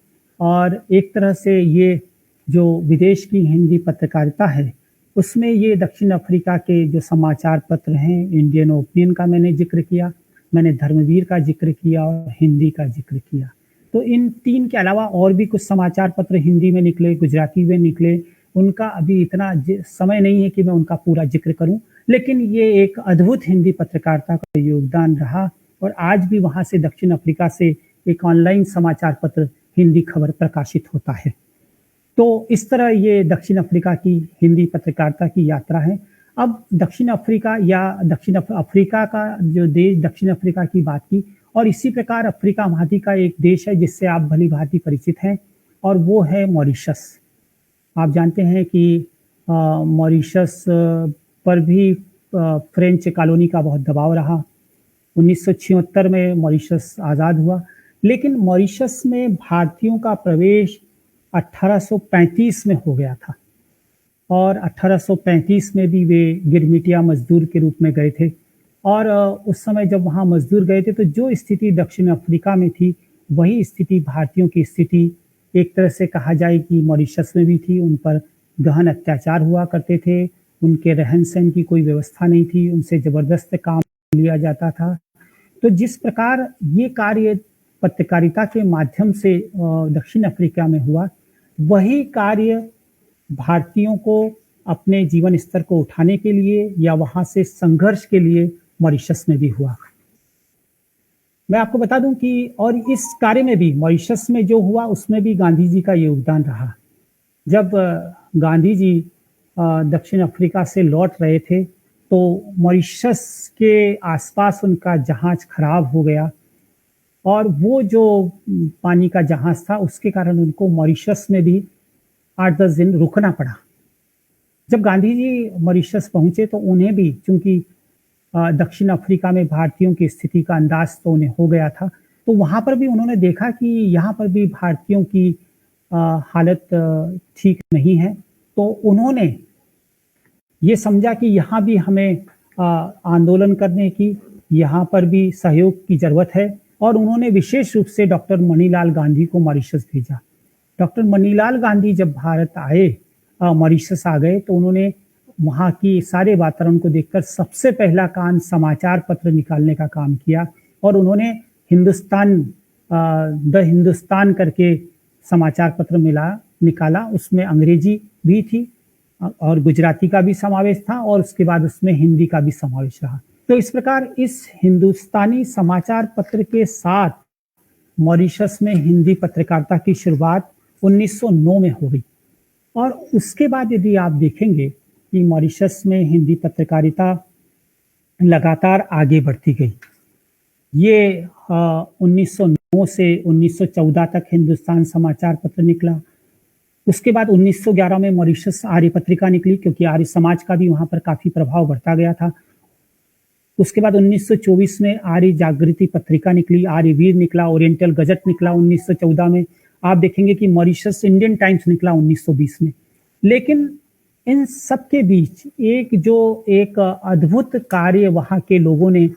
और एक तरह से ये जो विदेश की हिंदी पत्रकारिता है, उसमें ये दक्षिण अफ्रीका के जो समाचार पत्र हैं, इंडियन ओपिनियन का मैंने जिक्र किया, मैंने धर्मवीर का जिक्र किया और हिंदी का जिक्र किया। तो इन 3 के अलावा और भी कुछ समाचार पत्र हिंदी में निकले, गुजराती में निकले। उनका अभी इतना समय नहीं है कि मैं उनका पूरा जिक्र करूं, लेकिन ये एक अद्भुत हिंदी पत्रकारिता का योगदान रहा और आज भी वहां से दक्षिण अफ्रीका से एक ऑनलाइन समाचार पत्र हिंदी खबर प्रकाशित होता है। तो इस तरह ये दक्षिण अफ्रीका की हिंदी पत्रकारिता की यात्रा है। अब दक्षिण अफ्रीका या दक्षिण अफ्रीका का जो देश, दक्षिण अफ्रीका की बात की, और इसी प्रकार अफ्रीका महाद्वीप का एक देश है जिससे आप भली भांति परिचित हैं, और वो है मॉरिशस। आप जानते हैं कि मॉरिशस पर भी फ्रेंच कॉलोनी का बहुत दबाव रहा। 1976 में मॉरिशस आज़ाद हुआ, लेकिन मॉरिशस में भारतीयों का प्रवेश 1835 में हो गया था और 1835 में भी वे गिरमिटिया मजदूर के रूप में गए थे। और उस समय जब वहाँ मजदूर गए थे तो जो स्थिति दक्षिण अफ्रीका में थी, वही स्थिति भारतीयों की स्थिति एक तरह से कहा जाए कि मॉरिशस में भी थी। उन पर गहन अत्याचार हुआ करते थे, उनके रहन सहन की कोई व्यवस्था नहीं थी, उनसे ज़बरदस्त काम लिया जाता था। तो जिस प्रकार ये कार्य पत्रकारिता के माध्यम से दक्षिण अफ्रीका में हुआ, वही कार्य भारतीयों को अपने जीवन स्तर को उठाने के लिए या वहाँ से संघर्ष के लिए मॉरिशस में भी हुआ। मैं आपको बता दूं कि और इस कार्य में भी मॉरिशस में जो हुआ उसमें भी गांधी जी का योगदान रहा। जब गांधी जी दक्षिण अफ्रीका से लौट रहे थे तो मॉरिशस के आसपास उनका जहाज खराब हो गया और वो जो पानी का जहाज था उसके कारण उनको मॉरिशस में भी 8-10 दिन रुकना पड़ा। जब गांधी जी मॉरिशस पहुंचे तो उन्हें भी, चूंकि दक्षिण अफ्रीका में भारतीयों की स्थिति का अंदाज तो उन्हें हो गया था, तो वहां पर भी उन्होंने देखा कि यहाँ पर भी भारतीयों की हालत ठीक नहीं है। तो उन्होंने ये समझा कि यहाँ भी हमें आंदोलन करने की, यहाँ पर भी सहयोग की जरूरत है, और उन्होंने विशेष रूप से डॉक्टर मणिलाल गांधी को मॉरिशस भेजा। डॉक्टर मणिलाल गांधी जब भारत आए, मॉरिशस आ गए, तो उन्होंने वहाँ की सारे वातावरण को देखकर सबसे पहला काम समाचार पत्र निकालने का काम किया और उन्होंने हिंदुस्तान द हिंदुस्तान करके समाचार पत्र निकाला। उसमें अंग्रेजी भी थी और गुजराती का भी समावेश था और उसके बाद उसमें हिंदी का भी समावेश रहा। तो इस प्रकार इस हिंदुस्तानी समाचार पत्र के साथ मॉरिशस में हिंदी पत्रकारिता की शुरुआत 1909 में हो गई। और उसके बाद यदि आप देखेंगे कि मॉरिशस में हिंदी पत्रकारिता लगातार आगे बढ़ती गई। ये 1909 से 1914 तक हिंदुस्तान समाचार पत्र निकला। उसके बाद 1911 में मॉरिशस आर्य पत्रिका निकली, क्योंकि आर्य समाज का भी वहाँ पर काफ़ी प्रभाव बढ़ता गया था। उसके बाद 1924 में आर्य जागृति पत्रिका निकली, आर्यवीर निकला, ओरिएंटल गजट निकला 1914 में। आप देखेंगे कि मॉरिशस इंडियन टाइम्स निकला 1920 में। लेकिन इन सब के बीच एक अद्भुत कार्य वहाँ के लोगों ने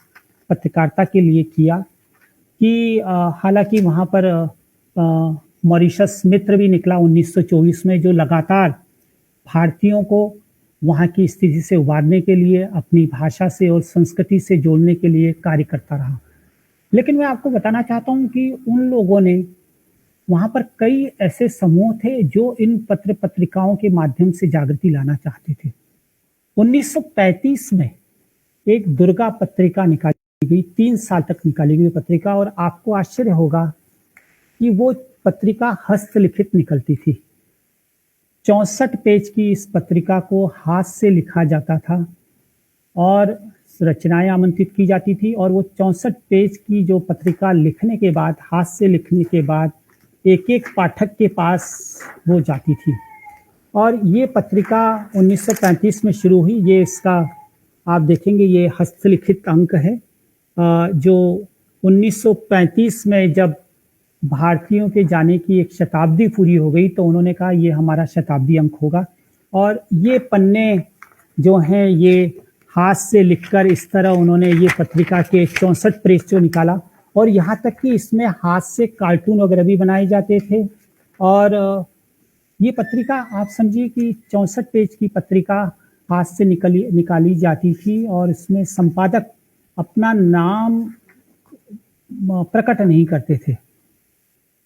पत्रकारिता के लिए किया, कि हालांकि वहाँ पर मॉरिशस मित्र भी निकला 1924 में, जो लगातार भारतीयों को वहाँ की स्थिति से उबारने के लिए, अपनी भाषा से और संस्कृति से जोड़ने के लिए कार्य करता रहा। लेकिन मैं आपको बताना चाहता हूँ कि उन लोगों ने वहाँ पर कई ऐसे समूह थे जो इन पत्र-पत्रिकाओं के माध्यम से जागृति लाना चाहते थे। 1935 में एक दुर्गा पत्रिका निकाली गई, 3 साल तक निकाली गई पत्रिका, और आपको आश्चर्य होगा कि वो पत्रिका हस्तलिखित निकलती थी। 64 पेज की इस पत्रिका को हाथ से लिखा जाता था और रचनाएं आमंत्रित की जाती थी, और वो 64 पेज की जो पत्रिका लिखने के बाद, हाथ से लिखने के बाद, एक-एक पाठक के पास वो जाती थी। और ये पत्रिका 1935 में शुरू हुई। ये इसका आप देखेंगे, ये हस्तलिखित अंक है, जो 1935 में जब भारतीयों के जाने की एक शताब्दी पूरी हो गई, तो उन्होंने कहा ये हमारा शताब्दी अंक होगा। और ये पन्ने जो हैं, ये हाथ से लिखकर इस तरह उन्होंने ये पत्रिका के 64 पेज जो निकाला, और यहाँ तक कि इसमें हाथ से कार्टून वगैरह भी बनाए जाते थे। और ये पत्रिका आप समझिए कि 64 पेज की पत्रिका हाथ से निकाली जाती थी, और इसमें संपादक अपना नाम प्रकट नहीं करते थे।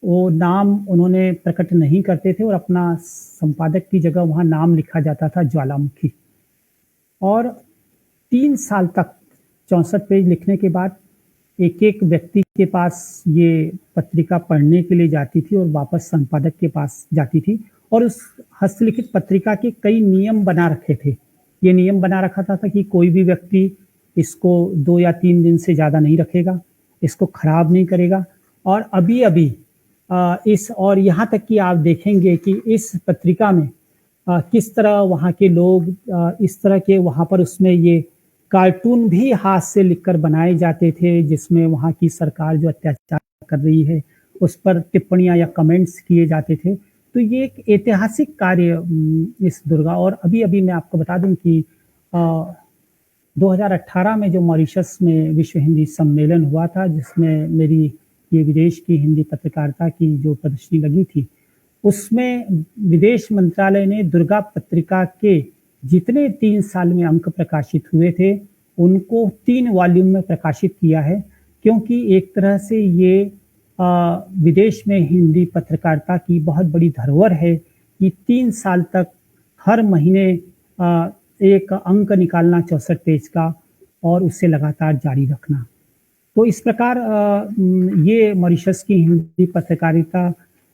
वो नाम उन्होंने प्रकट नहीं करते थे, और अपना संपादक की जगह वहाँ नाम लिखा जाता था ज्वालामुखी। और 3 साल तक 64 पेज लिखने के बाद एक-एक व्यक्ति के पास ये पत्रिका पढ़ने के लिए जाती थी और वापस संपादक के पास जाती थी। और उस हस्तलिखित पत्रिका के कई नियम बना रखे थे। ये नियम बना रखा था कि कोई भी व्यक्ति इसको 2 या 3 दिन से ज़्यादा नहीं रखेगा, इसको खराब नहीं करेगा। और अभी-अभी इस, और यहाँ तक कि आप देखेंगे कि इस पत्रिका में किस तरह वहाँ के लोग इस तरह के वहाँ पर उसमें ये कार्टून भी हाथ से लिखकर बनाए जाते थे, जिसमें वहाँ की सरकार जो अत्याचार कर रही है उस पर टिप्पणियाँ या कमेंट्स किए जाते थे। तो ये एक ऐतिहासिक कार्य इस दुर्गा। और अभी-अभी मैं आपको बता दूँ कि 2018 में जो मॉरिशस में विश्व हिंदी सम्मेलन हुआ था, जिसमें मेरी ये विदेश की हिंदी पत्रकारिता की जो प्रदर्शनी लगी थी, उसमें विदेश मंत्रालय ने दुर्गा पत्रिका के जितने 3 साल में अंक प्रकाशित हुए थे, उनको 3 वॉल्यूम में प्रकाशित किया है। क्योंकि एक तरह से ये विदेश में हिंदी पत्रकारिता की बहुत बड़ी धरोहर है कि 3 साल तक हर महीने एक अंक निकालना 64 पेज का, और उसे लगातार जारी रखना। तो इस प्रकार ये मॉरिशस की हिंदी पत्रकारिता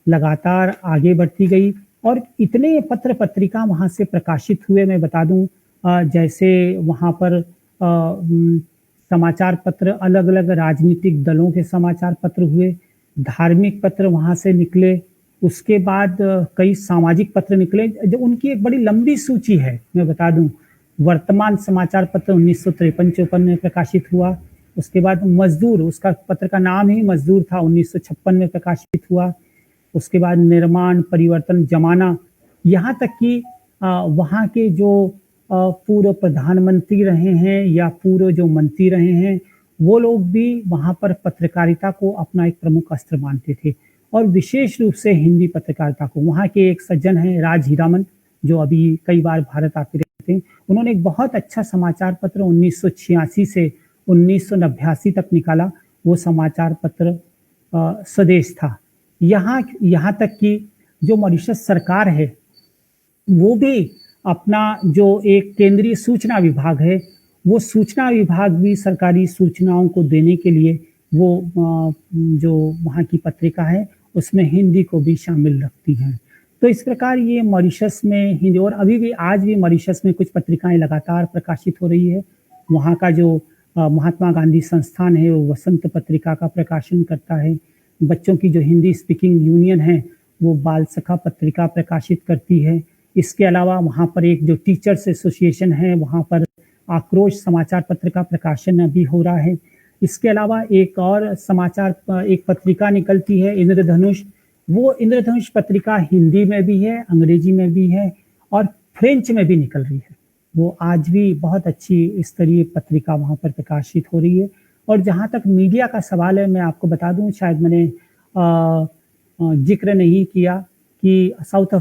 लगातार आगे बढ़ती गई, और इतने पत्र-पत्रिका वहाँ से प्रकाशित हुए। मैं बता दूँ, जैसे वहाँ पर समाचार पत्र, अलग-अलग राजनीतिक दलों के समाचार पत्र हुए, धार्मिक पत्र वहाँ से निकले, उसके बाद कई सामाजिक पत्र निकले, जो उनकी एक बड़ी लंबी सूची है। मैं बता दूँ, वर्तमान समाचार पत्र 1953-54 में प्रकाशित हुआ। उसके बाद मज़दूर, उसका पत्र का नाम ही मज़दूर था, 1956 में प्रकाशित हुआ। उसके बाद निर्माण, परिवर्तन, जमाना, यहाँ तक कि वहाँ के जो पूर्व प्रधानमंत्री रहे हैं या पूर्व जो मंत्री रहे हैं, वो लोग भी वहाँ पर पत्रकारिता को अपना एक प्रमुख अस्त्र मानते थे, और विशेष रूप से हिंदी पत्रकारिता को। वहाँ के एक सज्जन हैं राज हीरामन, जो अभी कई बार भारत आते रहते हैं। उन्होंने एक बहुत अच्छा समाचार पत्र 1986 से 1989 तक निकाला। वो समाचार पत्र स्वदेश था। यहाँ तक कि जो मॉरिशस सरकार है, वो भी अपना जो एक केंद्रीय सूचना विभाग है, वो सूचना विभाग भी सरकारी सूचनाओं को देने के लिए वो जो वहाँ की पत्रिका है, उसमें हिंदी को भी शामिल रखती हैं। तो इस प्रकार ये मॉरिशस में हिंदी, और अभी भी आज भी मॉरिशस में कुछ पत्रिकाएं लगातार प्रकाशित हो रही है। वहाँ का जो महात्मा गांधी संस्थान है, वो वसंत पत्रिका का प्रकाशन करता है। बच्चों की जो हिंदी स्पीकिंग यूनियन है, वो बाल सखा पत्रिका प्रकाशित करती है। इसके अलावा वहाँ पर एक जो टीचर्स एसोसिएशन है, वहाँ पर आक्रोश समाचार पत्र का प्रकाशन अभी हो रहा है। इसके अलावा एक और एक पत्रिका निकलती है, इंद्रधनुष। वो इंद्रधनुष पत्रिका हिंदी में भी है, अंग्रेजी में भी है, और फ्रेंच में भी निकल रही है। वो आज भी बहुत अच्छी स्तरीय पत्रिका वहाँ पर प्रकाशित हो रही है। और जहाँ तक मीडिया का सवाल है, मैं आपको बता दूँ, शायद मैंने ज़िक्र नहीं किया कि साउथ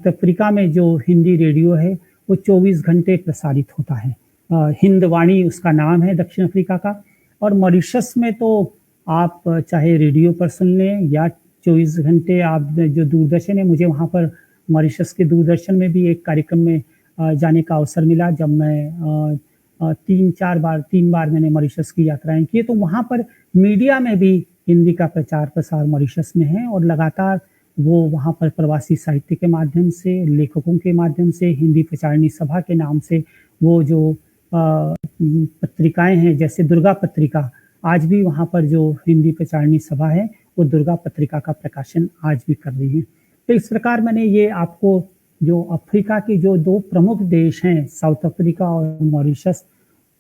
अफ्रीका में जो हिंदी रेडियो है, वो 24 घंटे प्रसारित होता है। हिंदवाणी उसका नाम है दक्षिण अफ्रीका का। और मॉरिशस में तो आप चाहे रेडियो पर सुन लें या 24 घंटे आप जो दूरदर्शन है, मुझे वहाँ पर मॉरिशस के दूरदर्शन में भी एक कार्यक्रम में जाने का अवसर मिला जब मैं 3 बार मैंने मॉरिशस की यात्राएँ की, तो वहाँ पर मीडिया में भी हिंदी का प्रचार-प्रसार मॉरिशस में है और लगातार वो वहाँ पर प्रवासी साहित्य के माध्यम से, लेखकों के माध्यम से, हिंदी प्रचारिणी सभा के नाम से वो जो पत्रिकाएँ हैं, जैसे दुर्गा पत्रिका, आज भी वहाँ पर जो हिंदी प्रचारिणी सभा है, वो दुर्गा पत्रिका का प्रकाशन आज भी कर रही है। तो इस प्रकार मैंने ये आपको जो अफ्रीका के जो 2 प्रमुख देश हैं, साउथ अफ्रीका और मॉरिशस,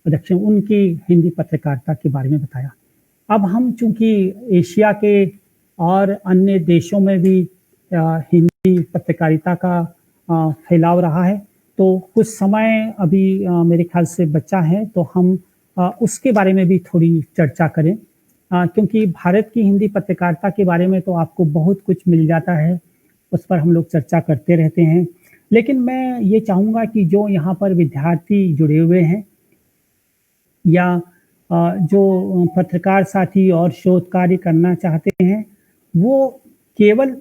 दक्षिण, उनकी हिंदी पत्रकारिता के बारे में बताया। अब हम चूँकि एशिया के और अन्य देशों में भी हिंदी पत्रकारिता का फैलाव रहा है, तो कुछ समय अभी मेरे ख्याल से बचा है, तो हम उसके बारे में भी थोड़ी चर्चा करें। क्योंकि भारत की हिंदी पत्रकारिता के बारे में तो आपको बहुत कुछ मिल जाता है, उस पर हम लोग चर्चा करते रहते हैं। लेकिन मैं ये चाहूँगा कि जो यहाँ पर विद्यार्थी जुड़े हुए हैं या जो पत्रकार साथी और शोध कार्य करना चाहते हैं, वो केवल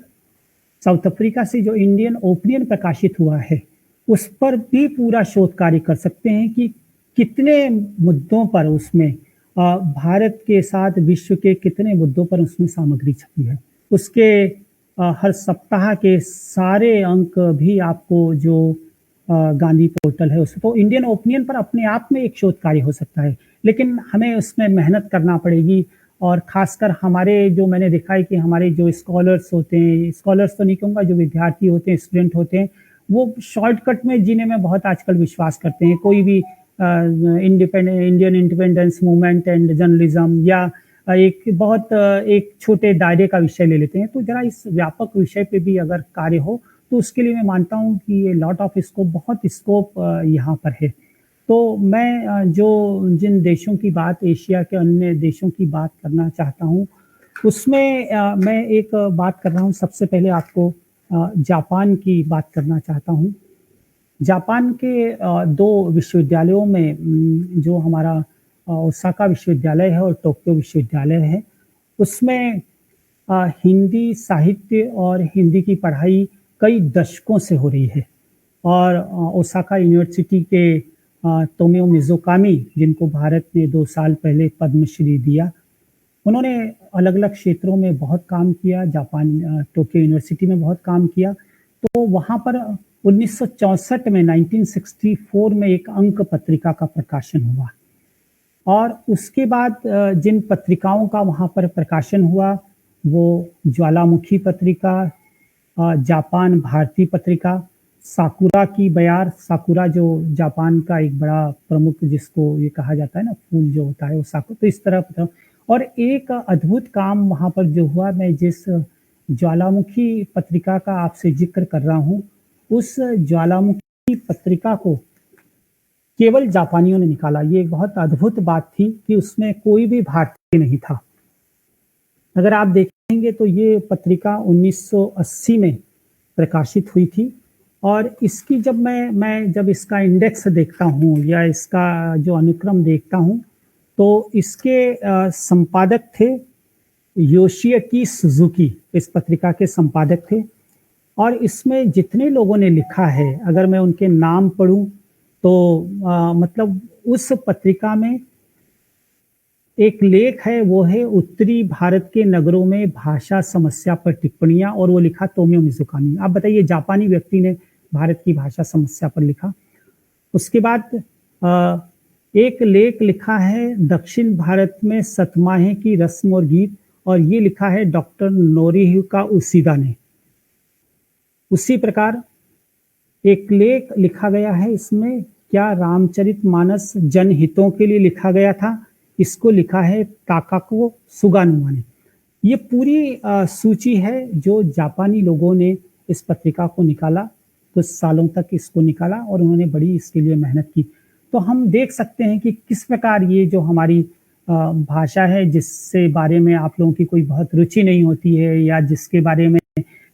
साउथ अफ्रीका से जो इंडियन ओपिनियन प्रकाशित हुआ है, उस पर भी पूरा शोध कार्य कर सकते हैं कि कितने मुद्दों पर उसमें भारत के साथ विश्व के कितने मुद्दों पर उसमें सामग्री छपी है। उसके हर सप्ताह के सारे अंक भी आपको जो गांधी पोर्टल है, उसमें तो इंडियन ओपिनियन पर अपने आप में एक शोध कार्य हो सकता है, लेकिन हमें उसमें मेहनत करना पड़ेगी। और खासकर हमारे जो मैंने देखा है कि हमारे जो स्कॉलर्स होते हैं, स्कॉलर्स तो नहीं कहूँगा, जो विद्यार्थी होते हैं, स्टूडेंट होते हैं, वो शॉर्टकट में जीने में बहुत आजकल विश्वास करते हैं। कोई भी Indian independence movement and journalism या एक छोटे दायरे का विषय ले लेते हैं, तो जरा इस व्यापक विषय पे भी अगर कार्य हो, तो उसके लिए मैं मानता हूँ कि ये लॉट ऑफ स्कोप, बहुत स्कोप यहाँ पर है। तो मैं जिन देशों की बात, एशिया के अन्य देशों की बात करना चाहता हूँ, उसमें मैं एक बात कर रहा हूँ। सबसे पहले आपको जापान की बात करना चाहता हूँ। जापान के 2 विश्वविद्यालयों में जो हमारा ओसाका विश्वविद्यालय है और टोक्यो विश्वविद्यालय है, उसमें हिंदी साहित्य और हिंदी की पढ़ाई कई दशकों से हो रही है। और ओसाका यूनिवर्सिटी के तोमियो मिज़ुकामी, जिनको भारत ने 2 साल पहले पद्मश्री दिया, उन्होंने अलग-अलग क्षेत्रों में बहुत काम किया। टोक्यो यूनिवर्सिटी में बहुत काम किया। तो वहाँ पर 1964 में 1964 में एक अंक पत्रिका का प्रकाशन हुआ और उसके बाद जिन पत्रिकाओं का वहाँ पर प्रकाशन हुआ, वो ज्वालामुखी पत्रिका, जापान भारती पत्रिका, साकुरा की बयार, साकुरा जो जापान का एक बड़ा प्रमुख, जिसको ये कहा जाता है ना, फूल जो होता है वो साकुरा, तो इस तरह। और एक अद्भुत काम वहाँ पर जो हुआ, मैं जिस ज्वालामुखी पत्रिका का आपसे जिक्र कर रहा हूँ, उस ज्वालामुखी पत्रिका को केवल जापानियों ने निकाला। ये एक बहुत अद्भुत बात थी कि उसमें कोई भी भारतीय नहीं था। अगर आप देखेंगे तो ये पत्रिका 1980 में प्रकाशित हुई थी और इसकी जब मैं जब इसका इंडेक्स देखता हूँ या इसका जो अनुक्रम देखता हूँ, तो इसके संपादक थे योशियाकी सुजुकी, इस पत्रिका के संपादक थे। और इसमें जितने लोगों ने लिखा है, अगर मैं उनके नाम पढ़ूं तो मतलब उस पत्रिका में एक लेख है, वो है उत्तरी भारत के नगरों में भाषा समस्या पर टिप्पणियां, और वो लिखा तोमियो मिज़ुकामी। आप बताइए, जापानी व्यक्ति ने भारत की भाषा समस्या पर लिखा। उसके बाद एक लेख लिखा है दक्षिण भारत में सतमाहे की रस्म और गीत, और ये लिखा है डॉक्टर नोरियुका उसीदा ने। उसी प्रकार एक लेख लिखा गया है, इसमें क्या रामचरितमानस जनहितों के लिए लिखा गया था, इसको लिखा है ताकाको सुगानुमा ने। ये पूरी सूची है जो जापानी लोगों ने इस पत्रिका को निकाला, कुछ सालों तक इसको निकाला और उन्होंने बड़ी इसके लिए मेहनत की। तो हम देख सकते हैं कि किस प्रकार ये जो हमारी भाषा है जिससे बारे में आप लोगों की कोई बहुत रुचि नहीं होती है या जिसके बारे में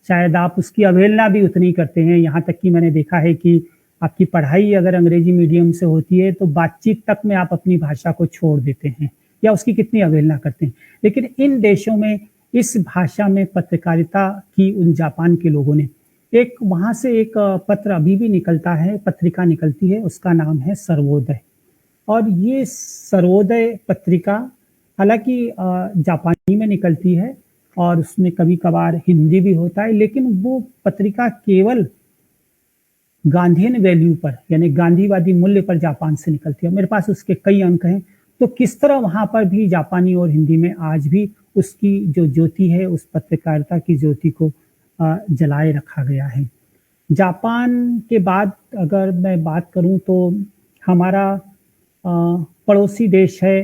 शायद आप उसकी अवहेलना भी उतनी करते हैं। यहाँ तक कि मैंने देखा है कि आपकी पढ़ाई अगर अंग्रेजी मीडियम से होती है तो बातचीत तक में आप अपनी भाषा को छोड़ देते हैं या उसकी कितनी अवहेलना करते हैं। लेकिन इन देशों में इस भाषा में पत्रकारिता की उन जापान के लोगों ने एक वहाँ से एक पत्र अभी भी निकलता है, पत्रिका निकलती है, उसका नाम है सर्वोदय। और ये सर्वोदय पत्रिका हालाँकि जापानी में निकलती है और उसमें कभी-कभार हिंदी भी होता है, लेकिन वो पत्रिका केवल गांधीयन वैल्यू पर यानी गांधीवादी मूल्य पर जापान से निकलती है। मेरे पास उसके कई अंक हैं। तो किस तरह वहाँ पर भी जापानी और हिंदी में आज भी उसकी जो ज्योति है, उस पत्रकारिता की ज्योति को जलाए रखा गया है। जापान के बाद अगर मैं बात करूँ तो हमारा पड़ोसी देश है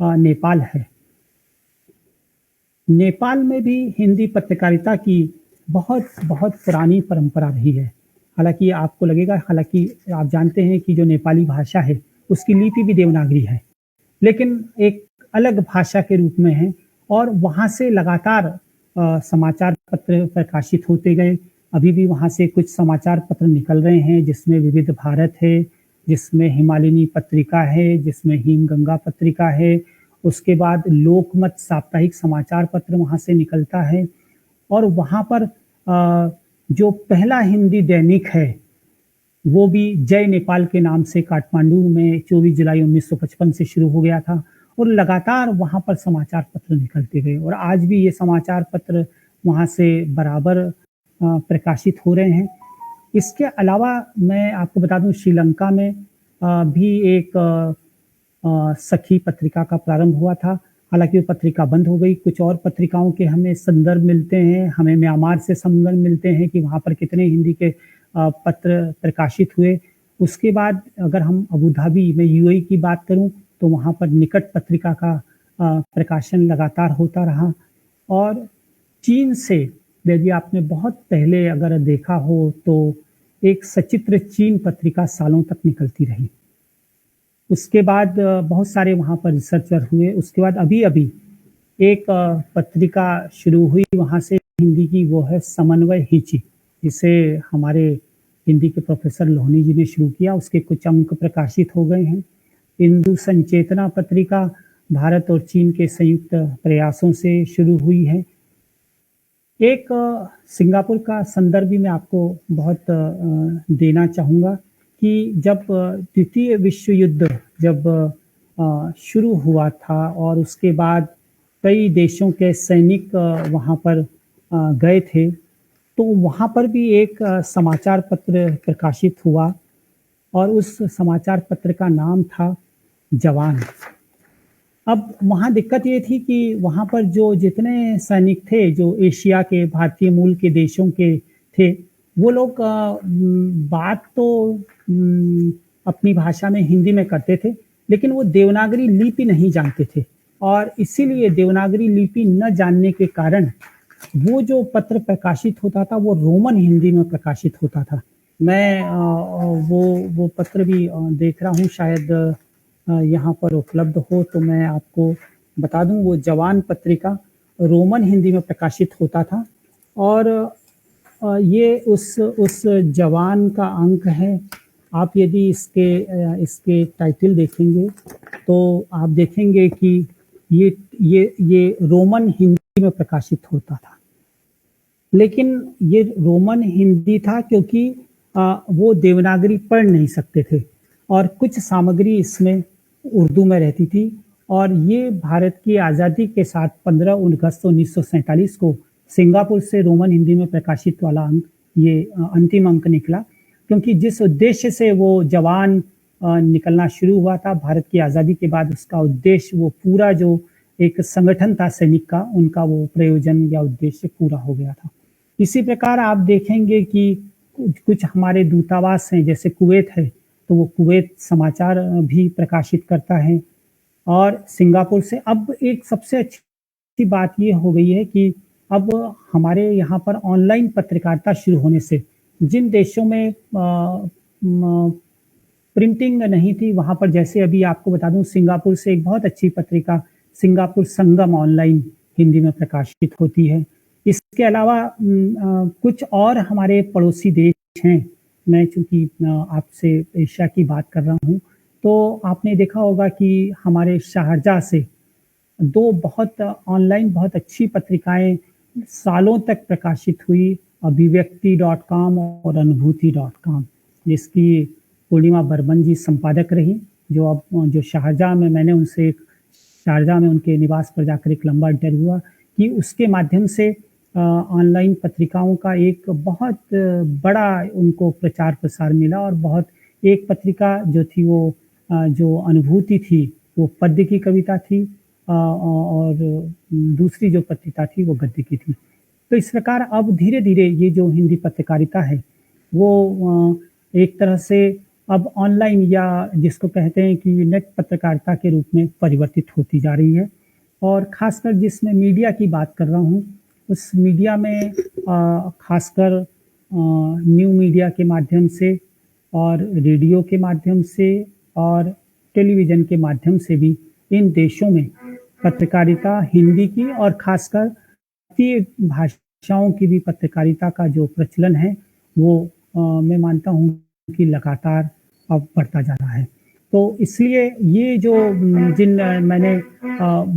नेपाल है। नेपाल में भी हिंदी पत्रकारिता की बहुत बहुत पुरानी परंपरा रही है। हालाँकि आपको लगेगा हालाँकि आप जानते हैं कि जो नेपाली भाषा है, उसकी लिपि भी देवनागरी है, लेकिन एक अलग भाषा के रूप में है और वहाँ से लगातार समाचार पत्र प्रकाशित होते गए। अभी भी वहाँ से कुछ समाचार पत्र निकल रहे हैं जिसमें विविध भारत है, जिसमें हिमालयनी पत्रिका है, जिसमें हिमगंगा पत्रिका है। उसके बाद लोकमत साप्ताहिक समाचार पत्र वहाँ से निकलता है और वहाँ पर जो पहला हिंदी दैनिक है, वो भी जय नेपाल के नाम से काठमांडू में 24 जुलाई 1955 से शुरू हो गया था और लगातार वहाँ पर समाचार पत्र निकलते गए और आज भी ये समाचार पत्र वहाँ से बराबर प्रकाशित हो रहे हैं। इसके अलावा मैं आपको बता दूं श्रीलंका में भी एक सखी पत्रिका का प्रारंभ हुआ था। हालांकि वो पत्रिका बंद हो गई। कुछ और पत्रिकाओं के हमें संदर्भ मिलते हैं, हमें म्यांमार से संदर्भ मिलते हैं कि वहाँ पर कितने हिंदी के पत्र प्रकाशित हुए। उसके बाद अगर हम अबू धाबी में यूएई की बात करूं तो वहाँ पर निकट पत्रिका का प्रकाशन लगातार होता रहा और चीन से यदि आपने बहुत पहले अगर देखा हो तो एक सचित्र चीन पत्रिका सालों तक निकलती रही। उसके बाद बहुत सारे वहाँ पर रिसर्चर हुए। उसके बाद अभी-अभी एक पत्रिका शुरू हुई वहाँ से हिंदी की, वो है समन्वय हिची, जिसे हमारे हिंदी के प्रोफेसर लोहनी जी ने शुरू किया। उसके कुछ अंक प्रकाशित हो गए हैं। हिंदू संचेतना पत्रिका भारत और चीन के संयुक्त प्रयासों से शुरू हुई है। एक सिंगापुर का संदर्भ भी मैं आपको बहुत देना चाहूँगा कि जब द्वितीय विश्व युद्ध जब शुरू हुआ था और उसके बाद कई देशों के सैनिक वहाँ पर गए थे, तो वहाँ पर भी एक समाचार पत्र प्रकाशित हुआ और उस समाचार पत्र का नाम था जवान। अब वहाँ दिक्कत ये थी कि वहाँ पर जो जितने सैनिक थे, जो एशिया के भारतीय मूल के देशों के थे, वो लोग बात तो अपनी भाषा में हिंदी में करते थे, लेकिन वो देवनागरी लिपि नहीं जानते थे और इसीलिए देवनागरी लिपि न जानने के कारण वो जो पत्र प्रकाशित होता था, वो रोमन हिंदी में प्रकाशित होता था। मैं वो पत्र भी देख रहा हूँ, शायद यहाँ पर उपलब्ध हो तो मैं आपको बता दूं। वो जवान पत्रिका रोमन हिंदी में प्रकाशित होता था और ये उस जवान का अंक है। आप यदि इसके टाइटल देखेंगे तो आप देखेंगे कि ये रोमन हिंदी में प्रकाशित होता था, लेकिन ये रोमन हिंदी था क्योंकि वो देवनागरी पढ़ नहीं सकते थे और कुछ सामग्री इसमें उर्दू में रहती थी और ये भारत की आज़ादी के साथ 15 अगस्त 1947 को सिंगापुर से रोमन हिंदी में प्रकाशित वाला अंक ये अंतिम अंक निकला, क्योंकि जिस उद्देश्य से वो जवान निकलना शुरू हुआ था भारत की आज़ादी के बाद, उसका उद्देश्य वो पूरा जो एक संगठन था सैनिक का, उनका वो प्रयोजन या उद्देश्य पूरा हो गया था। इसी प्रकार आप देखेंगे कि कुछ हमारे दूतावास हैं, जैसे कुवैत है तो वो कुवैत समाचार भी प्रकाशित करता है और सिंगापुर से अब एक सबसे अच्छी बात ये हो गई है कि अब हमारे यहाँ पर ऑनलाइन पत्रकारिता शुरू होने से जिन देशों में प्रिंटिंग नहीं थी वहाँ पर। जैसे अभी आपको बता दूँ, सिंगापुर से एक बहुत अच्छी पत्रिका सिंगापुर संगम ऑनलाइन हिंदी में प्रकाशित होती है। इसके अलावा कुछ और हमारे पड़ोसी देश हैं। मैं चूँकि आपसे एशिया की बात कर रहा हूँ, तो आपने देखा होगा कि हमारे शारजाह से 2 बहुत ऑनलाइन बहुत अच्छी पत्रिकाएँ सालों तक प्रकाशित हुई, अभिव्यक्ति.com और अनुभूति.com, जिसकी पूर्णिमा बर्मन जी संपादक रहीं, जो शारजाह में मैंने उनसे शारजाह में उनके निवास पर जाकर एक लंबा इंटरव्यू हुआ कि उसके माध्यम से ऑनलाइन पत्रिकाओं का एक बहुत बड़ा उनको प्रचार-प्रसार मिला। और बहुत एक पत्रिका जो थी वो जो अनुभूति थी, वो पद्य की कविता थी, और दूसरी जो पत्रिका थी वो गद्य की थी। तो इस प्रकार अब धीरे-धीरे ये जो हिंदी पत्रकारिता है, वो एक तरह से अब ऑनलाइन या जिसको कहते हैं कि नेट पत्रकारिता के रूप में परिवर्तित होती जा रही है। और ख़ासकर जिसमें मीडिया की बात कर रहा हूँ, उस मीडिया में ख़ासकर न्यू मीडिया के माध्यम से और रेडियो के माध्यम से और टेलीविज़न के माध्यम से भी इन देशों में पत्रकारिता हिंदी की और ख़ासकर भारतीय भाषाओं की भी पत्रकारिता का जो प्रचलन है, वो मैं मानता हूँ कि लगातार अब बढ़ता जा रहा है। तो इसलिए ये जो जिन मैंने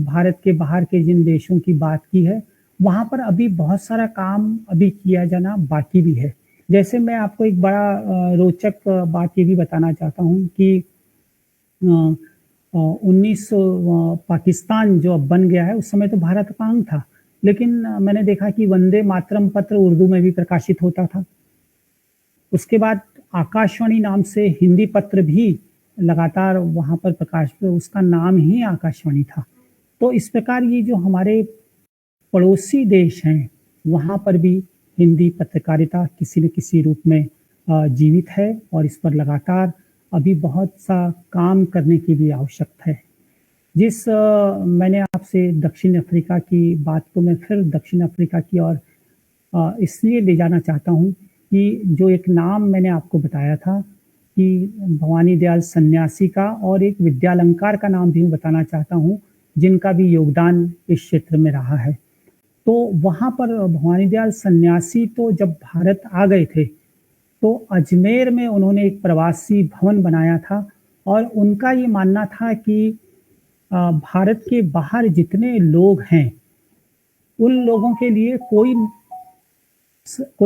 भारत के बाहर के जिन देशों की बात की है, वहाँ पर अभी बहुत सारा काम अभी किया जाना बाकी भी है। जैसे मैं आपको एक बड़ा रोचक बात ये भी बताना चाहता हूँ कि 1900 पाकिस्तान जो अब बन गया है, उस समय तो भारत का अंग था। लेकिन मैंने देखा कि वंदे मातरम पत्र उर्दू में भी प्रकाशित होता था। उसके बाद आकाशवाणी नाम से हिंदी पत्र भी लगातार वहाँ पर उसका नाम ही आकाशवाणी था। तो इस प्रकार ये जो हमारे पड़ोसी देश हैं, वहाँ पर भी हिंदी पत्रकारिता किसी न किसी रूप में जीवित है और इस पर लगातार अभी बहुत सा काम करने की भी आवश्यकता है। मैंने आपसे दक्षिण अफ्रीका की बात को मैं फिर दक्षिण अफ्रीका की ओर इसलिए ले जाना चाहता हूँ कि जो एक नाम मैंने आपको बताया था कि भवानी दयाल सन्यासी का, और एक विद्यालंकार का नाम भी मैं बताना चाहता हूँ, जिनका भी योगदान इस क्षेत्र में रहा है। तो वहाँ पर भवानी दयाल सन्यासी तो जब भारत आ गए थे, तो अजमेर में उन्होंने एक प्रवासी भवन बनाया था और उनका ये मानना था कि भारत के बाहर जितने लोग हैं, उन लोगों के लिए कोई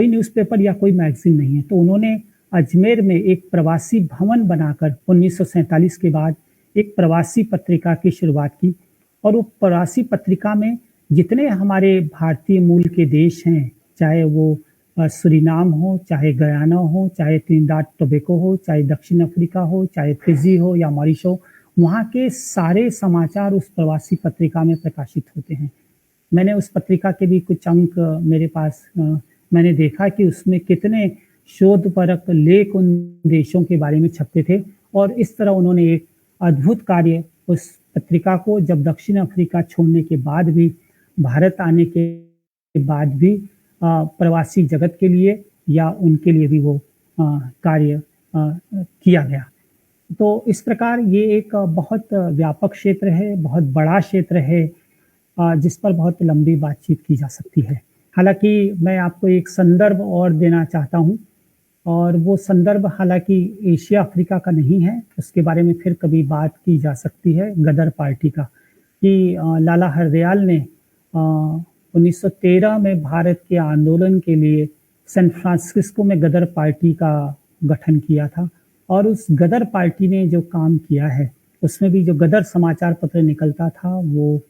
न्यूज़पेपर या कोई मैगज़ीन नहीं है। तो उन्होंने अजमेर में एक प्रवासी भवन बनाकर 1947 के बाद एक प्रवासी पत्रिका की शुरुआत की। और वो प्रवासी पत्रिका में जितने हमारे भारतीय मूल के देश हैं, चाहे वो सूरीनाम हो, चाहे गयाना हो, चाहे त्रिनिदाद टोबैगो हो, चाहे दक्षिण अफ्रीका हो, चाहे फिजी हो या मॉरिशस हो, वहाँ के सारे समाचार उस प्रवासी पत्रिका में प्रकाशित होते हैं। मैंने उस पत्रिका के भी कुछ अंक मेरे पास मैंने देखा कि उसमें कितने शोधपरक लेख उन देशों के बारे में छपते थे। और इस तरह उन्होंने एक अद्भुत कार्य उस पत्रिका को जब दक्षिण अफ्रीका छोड़ने के बाद भी, भारत आने के बाद भी प्रवासी जगत के लिए या उनके लिए भी वो कार्य किया गया। तो इस प्रकार ये एक बहुत व्यापक क्षेत्र है, बहुत बड़ा क्षेत्र है, जिस पर बहुत लंबी बातचीत की जा सकती है। हालाँकि मैं आपको एक संदर्भ और देना चाहता हूँ, और वो संदर्भ हालाँकि एशिया अफ्रीका का नहीं है, उसके बारे में फिर कभी बात की जा सकती है, गदर पार्टी का, कि लाला हरदयाल ने 1913 में भारत के आंदोलन के लिए सैन फ्रांसिस्को में गदर पार्टी का गठन किया था। और उस गदर पार्टी ने जो काम किया है, उसमें भी जो गदर समाचार पत्र निकलता था, वो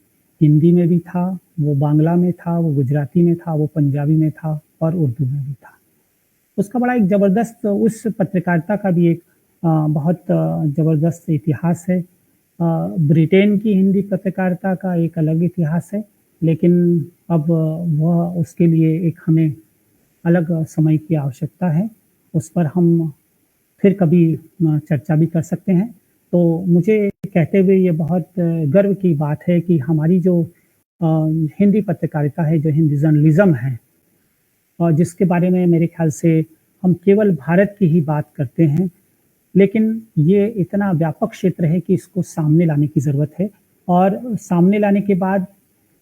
हिंदी में भी था, वो बांग्ला में था, वो गुजराती में था, वो पंजाबी में था और उर्दू में भी था। उसका बड़ा एक ज़बरदस्त, उस पत्रकारिता का भी एक बहुत ज़बरदस्त इतिहास है। ब्रिटेन की हिंदी पत्रकारिता का एक अलग इतिहास है, लेकिन अब वह उसके लिए एक हमें अलग समय की आवश्यकता है। उस पर हम फिर कभी चर्चा भी कर सकते हैं। तो मुझे कहते हुए ये बहुत गर्व की बात है कि हमारी जो हिंदी पत्रकारिता है, जो हिंदी जर्नलिज़्म है, और जिसके बारे में मेरे ख्याल से हम केवल भारत की ही बात करते हैं, लेकिन ये इतना व्यापक क्षेत्र है कि इसको सामने लाने की ज़रूरत है और सामने लाने के बाद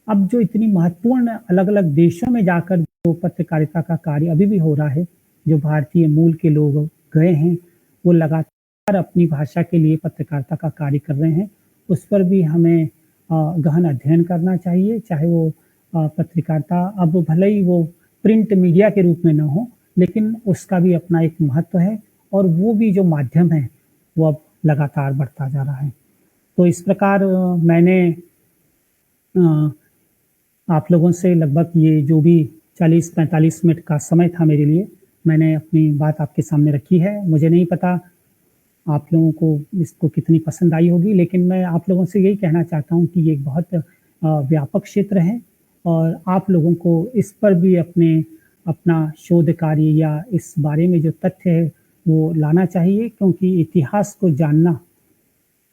अब जो इतनी महत्वपूर्ण अलग-अलग देशों में जाकर जो पत्रकारिता का कार्य अभी भी हो रहा है, जो भारतीय मूल के लोग गए हैं, वो लगातार अपनी भाषा के लिए पत्रकारिता का कार्य कर रहे हैं। उस पर भी हमें गहन अध्ययन करना चाहिए, चाहे वो पत्रकारिता अब भले ही वो प्रिंट मीडिया के रूप में ना हो, लेकिन उसका भी अपना एक महत्व है और वो भी जो माध्यम है, वो अब लगातार बढ़ता जा रहा है। तो इस प्रकार मैंने अ, आप लोगों से लगभग ये जो भी 40-45 मिनट का समय था मेरे लिए, मैंने अपनी बात आपके सामने रखी है। मुझे नहीं पता आप लोगों को इसको कितनी पसंद आई होगी, लेकिन मैं आप लोगों से यही कहना चाहता हूँ कि ये एक बहुत व्यापक क्षेत्र है और आप लोगों को इस पर भी अपना शोध कार्य या इस बारे में जो तथ्य है, वो लाना चाहिए क्योंकि इतिहास को जानना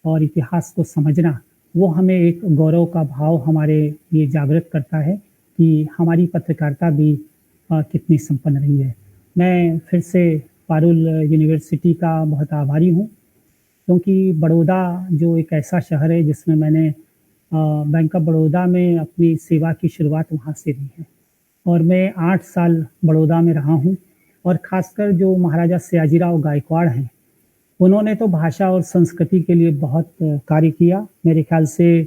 और इतिहास को समझना, वो हमें एक गौरव का भाव हमारे लिए जागृत करता है कि हमारी पत्रकारिता भी कितनी संपन्न रही है। मैं फिर से पारुल यूनिवर्सिटी का बहुत आभारी हूँ, क्योंकि बड़ौदा जो एक ऐसा शहर है जिसमें मैंने बैंक ऑफ बड़ौदा में अपनी सेवा की शुरुआत वहाँ से की है और मैं 8 साल बड़ौदा में रहा हूँ और ख़ासकर जो महाराजा सयाजीराव गायकवाड़ हैं, उन्होंने तो भाषा और संस्कृति के लिए बहुत कार्य किया। मेरे ख़्याल से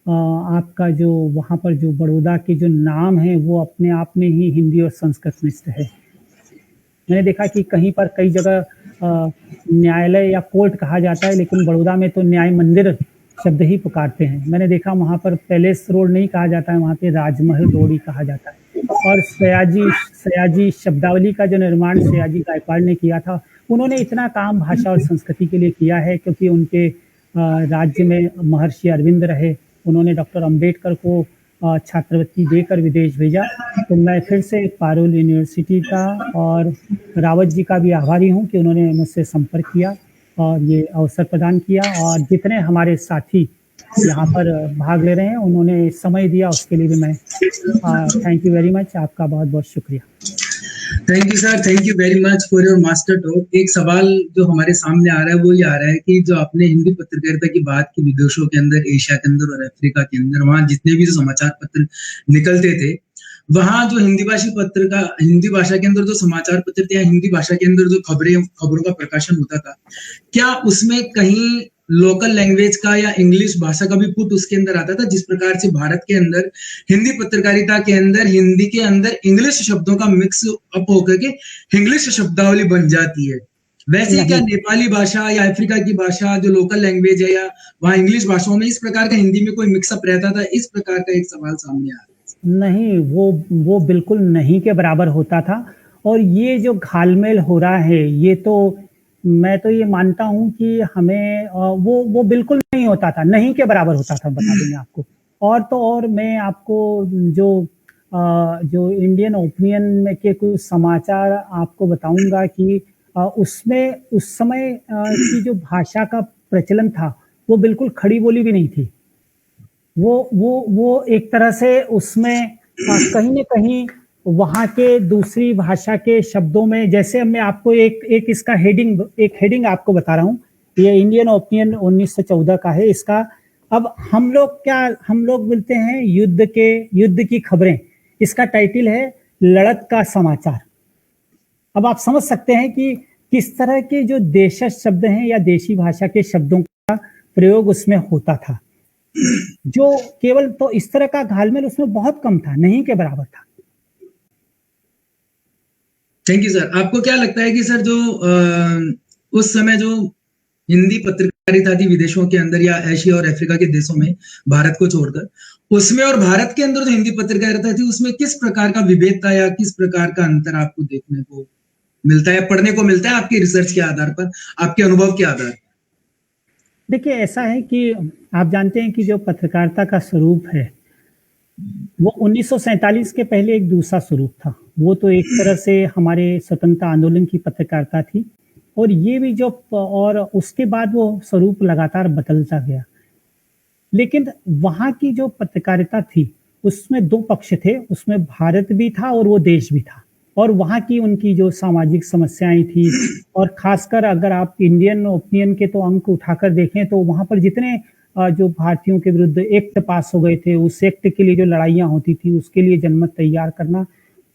आपका जो वहाँ पर जो बड़ौदा के जो नाम है, वो अपने आप में ही हिंदी और संस्कृत मिश्र है। मैंने देखा कि कहीं पर कई जगह न्यायालय या कोर्ट कहा जाता है, लेकिन बड़ौदा में तो न्याय मंदिर शब्द ही पुकारते हैं। मैंने देखा वहाँ पर पैलेस रोड नहीं कहा जाता है, वहाँ पे राजमहल रोड ही कहा जाता है। और सयाजी शब्दावली का जो निर्माण सयाजी गायकवाड़ ने किया था, उन्होंने इतना काम भाषा और संस्कृति के लिए किया है क्योंकि उनके राज्य में महर्षि अरविंद रहे। उन्होंने डॉक्टर अंबेडकर को छात्रवृत्ति देकर विदेश भेजा। तो मैं फिर से पारुल यूनिवर्सिटी का और रावत जी का भी आभारी हूँ कि उन्होंने मुझसे संपर्क किया और ये अवसर प्रदान किया और जितने हमारे साथी यहाँ पर भाग ले रहे हैं, उन्होंने समय दिया, उसके लिए भी मैं थैंक यू वेरी मच। आपका बहुत-बहुत शुक्रिया। Thank you sir, thank you very much for your master talk. एक सवाल जो हमारे सामने आ रहा है वो ये आ रहा है कि जो आपने हिंदी पत्रकारिता की बात की विदेशों के अंदर, एशिया के अंदर और अफ्रीका के अंदर, वहाँ जितने भी जो समाचार पत्र निकलते थे, वहाँ जो हिंदी भाषा के अंदर जो समाचार पत्र थे या हिंदी भाषा के अंदर जो खबरों का प्रकाशन होता था, क्या उसमें कहीं लोकल लैंग्वेज का या इंग्लिश भाषा का भी पुट उसके अंदर आता था? जिस प्रकार से भारत के अंदर हिंदी पत्रकारिता के अंदर हिंदी के अंदर इंग्लिश शब्दों का मिक्स अप होकर के इंग्लिश शब्दावली बन जाती है, वैसे क्या नेपाली भाषा या अफ्रीका की भाषा जो लोकल लैंग्वेज है या वहाँ इंग्लिश भाषाओं में इस प्रकार का हिंदी में कोई मिक्सअप रहता था? इस प्रकार का एक सवाल सामने आ रहा है। नहीं, वो बिल्कुल नहीं के बराबर होता था और ये जो घालमेल हो रहा है, ये तो मैं तो ये मानता हूँ कि हमें वो बिल्कुल नहीं होता था, नहीं के बराबर होता था, बता दूँ मैं आपको। और तो और मैं आपको जो इंडियन ओपिनियन में के कुछ समाचार आपको बताऊँगा कि उसमें उस समय की जो भाषा का प्रचलन था, वो बिल्कुल खड़ी बोली भी नहीं थी। वो एक तरह से उसमें कहीं न कहीं वहाँ के दूसरी भाषा के शब्दों में, जैसे मैं आपको एक इसका हेडिंग आपको बता रहा हूँ। ये इंडियन ओपिनियन 1914 का है। इसका अब हम लोग बोलते हैं युद्ध की खबरें। इसका टाइटल है लड़त का समाचार। अब आप समझ सकते हैं कि किस तरह के जो देशज शब्द हैं या देशी भाषा के शब्दों का प्रयोग उसमें होता था, जो केवल तो इस तरह का घालमेल उसमें बहुत कम था, नहीं के बराबर था। Thank you sir. आपको क्या लगता है कि सर जो उस समय जो हिंदी पत्रकारिता थी विदेशों के अंदर या एशिया और अफ्रीका के देशों में, भारत को छोड़कर, उसमें और भारत के अंदर जो हिंदी पत्रकारिता थी उसमें किस प्रकार का विभेद था या किस प्रकार का अंतर आपको देखने को मिलता है, पढ़ने को मिलता है आपकी रिसर्च के आधार पर, आपके अनुभव के आधार पर? देखिए, ऐसा है कि आप जानते हैं कि जो पत्रकारिता का स्वरूप है, वो 1947 के पहले एक दूसरा स्वरूप था। वो तो एक तरह से हमारे स्वतंत्रता आंदोलन की पत्रकारिता थी और ये भी और उसके बाद वो स्वरूप लगातार बदलता गया। लेकिन वहाँ की जो पत्रकारिता थी, उसमें 2 पक्ष थे, उसमें भारत भी था और वो देश भी था। और वहाँ की उनकी जो सामाजिक समस्याएं थी, और खासकर अगर आप इंडियन ओपिनियन के तो अंक उठाकर देखें तो वहाँ पर जितने जो भारतीयों के विरुद्ध एक्ट पास हो गए थे, उस एक्ट के लिए जो लड़ाइयाँ होती थी, उसके लिए जनमत तैयार करना,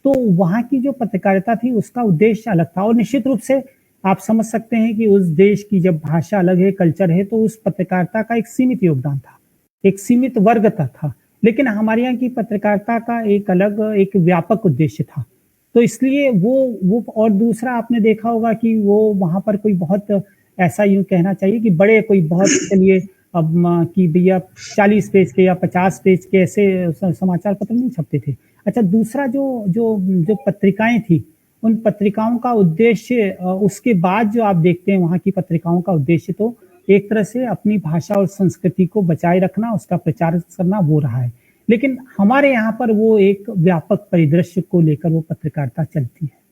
तो वहाँ की जो पत्रकारिता थी उसका उद्देश्य अलग था। और निश्चित रूप से आप समझ सकते हैं कि उस देश की जब भाषा अलग है, कल्चर है, तो उस पत्रकारिता का एक सीमित योगदान था, एक सीमित वर्ग तक था। लेकिन हमारे यहाँ की पत्रकारिता का एक अलग, एक व्यापक उद्देश्य था। तो इसलिए वो और दूसरा आपने देखा होगा कि वो वहाँ पर कोई बहुत ऐसा यूँ कहना चाहिए कि बड़े कोई बहुत चलिए अब कि भैया 40 पेज के या 50 पेज के ऐसे समाचार पत्र नहीं छपते थे। अच्छा, दूसरा जो जो जो पत्रिकाएं थी, उन पत्रिकाओं का उद्देश्य उसके बाद जो आप देखते हैं वहाँ की पत्रिकाओं का उद्देश्य तो एक तरह से अपनी भाषा और संस्कृति को बचाए रखना, उसका प्रचार करना वो रहा है। लेकिन हमारे यहाँ पर वो एक व्यापक परिदृश्य को लेकर वो पत्रकारिता चलती है।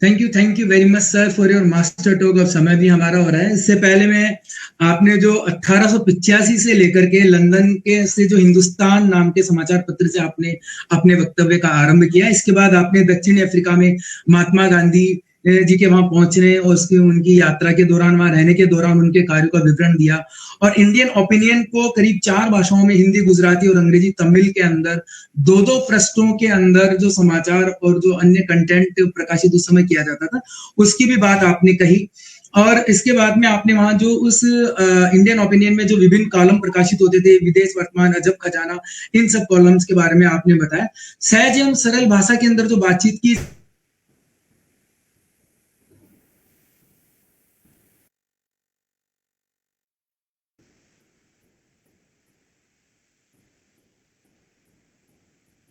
Thank you very much sir for your master talk. अब समय भी हमारा हो रहा है। इससे पहले में आपने जो 1885 से लेकर के लंदन के से जो हिंदुस्तान नाम के समाचार पत्र से आपने अपने वक्तव्य का आरंभ किया, इसके बाद आपने दक्षिण अफ्रीका में महात्मा गांधी जी के वहां पहुंचने और उसकी उनकी यात्रा के दौरान, वहां रहने के दौरान उनके कार्यों का विवरण दिया, और इंडियन ओपिनियन को करीब 4 भाषाओं में, हिंदी, गुजराती और अंग्रेजी, तमिल के अंदर 2-2 पृष्ठों के अंदर जो समाचार और जो अन्य कंटेंट प्रकाशित उस समय किया जाता था, उसकी भी बात आपने कही। और इसके बाद में आपने वहां जो उस इंडियन ओपिनियन में जो विभिन्न कॉलम प्रकाशित होते थे, विदेश, वर्तमान, अजब, खजाना, इन सब कॉलम्स के बारे में आपने बताया। सहज एवं सरल भाषा के अंदर जो बातचीत की,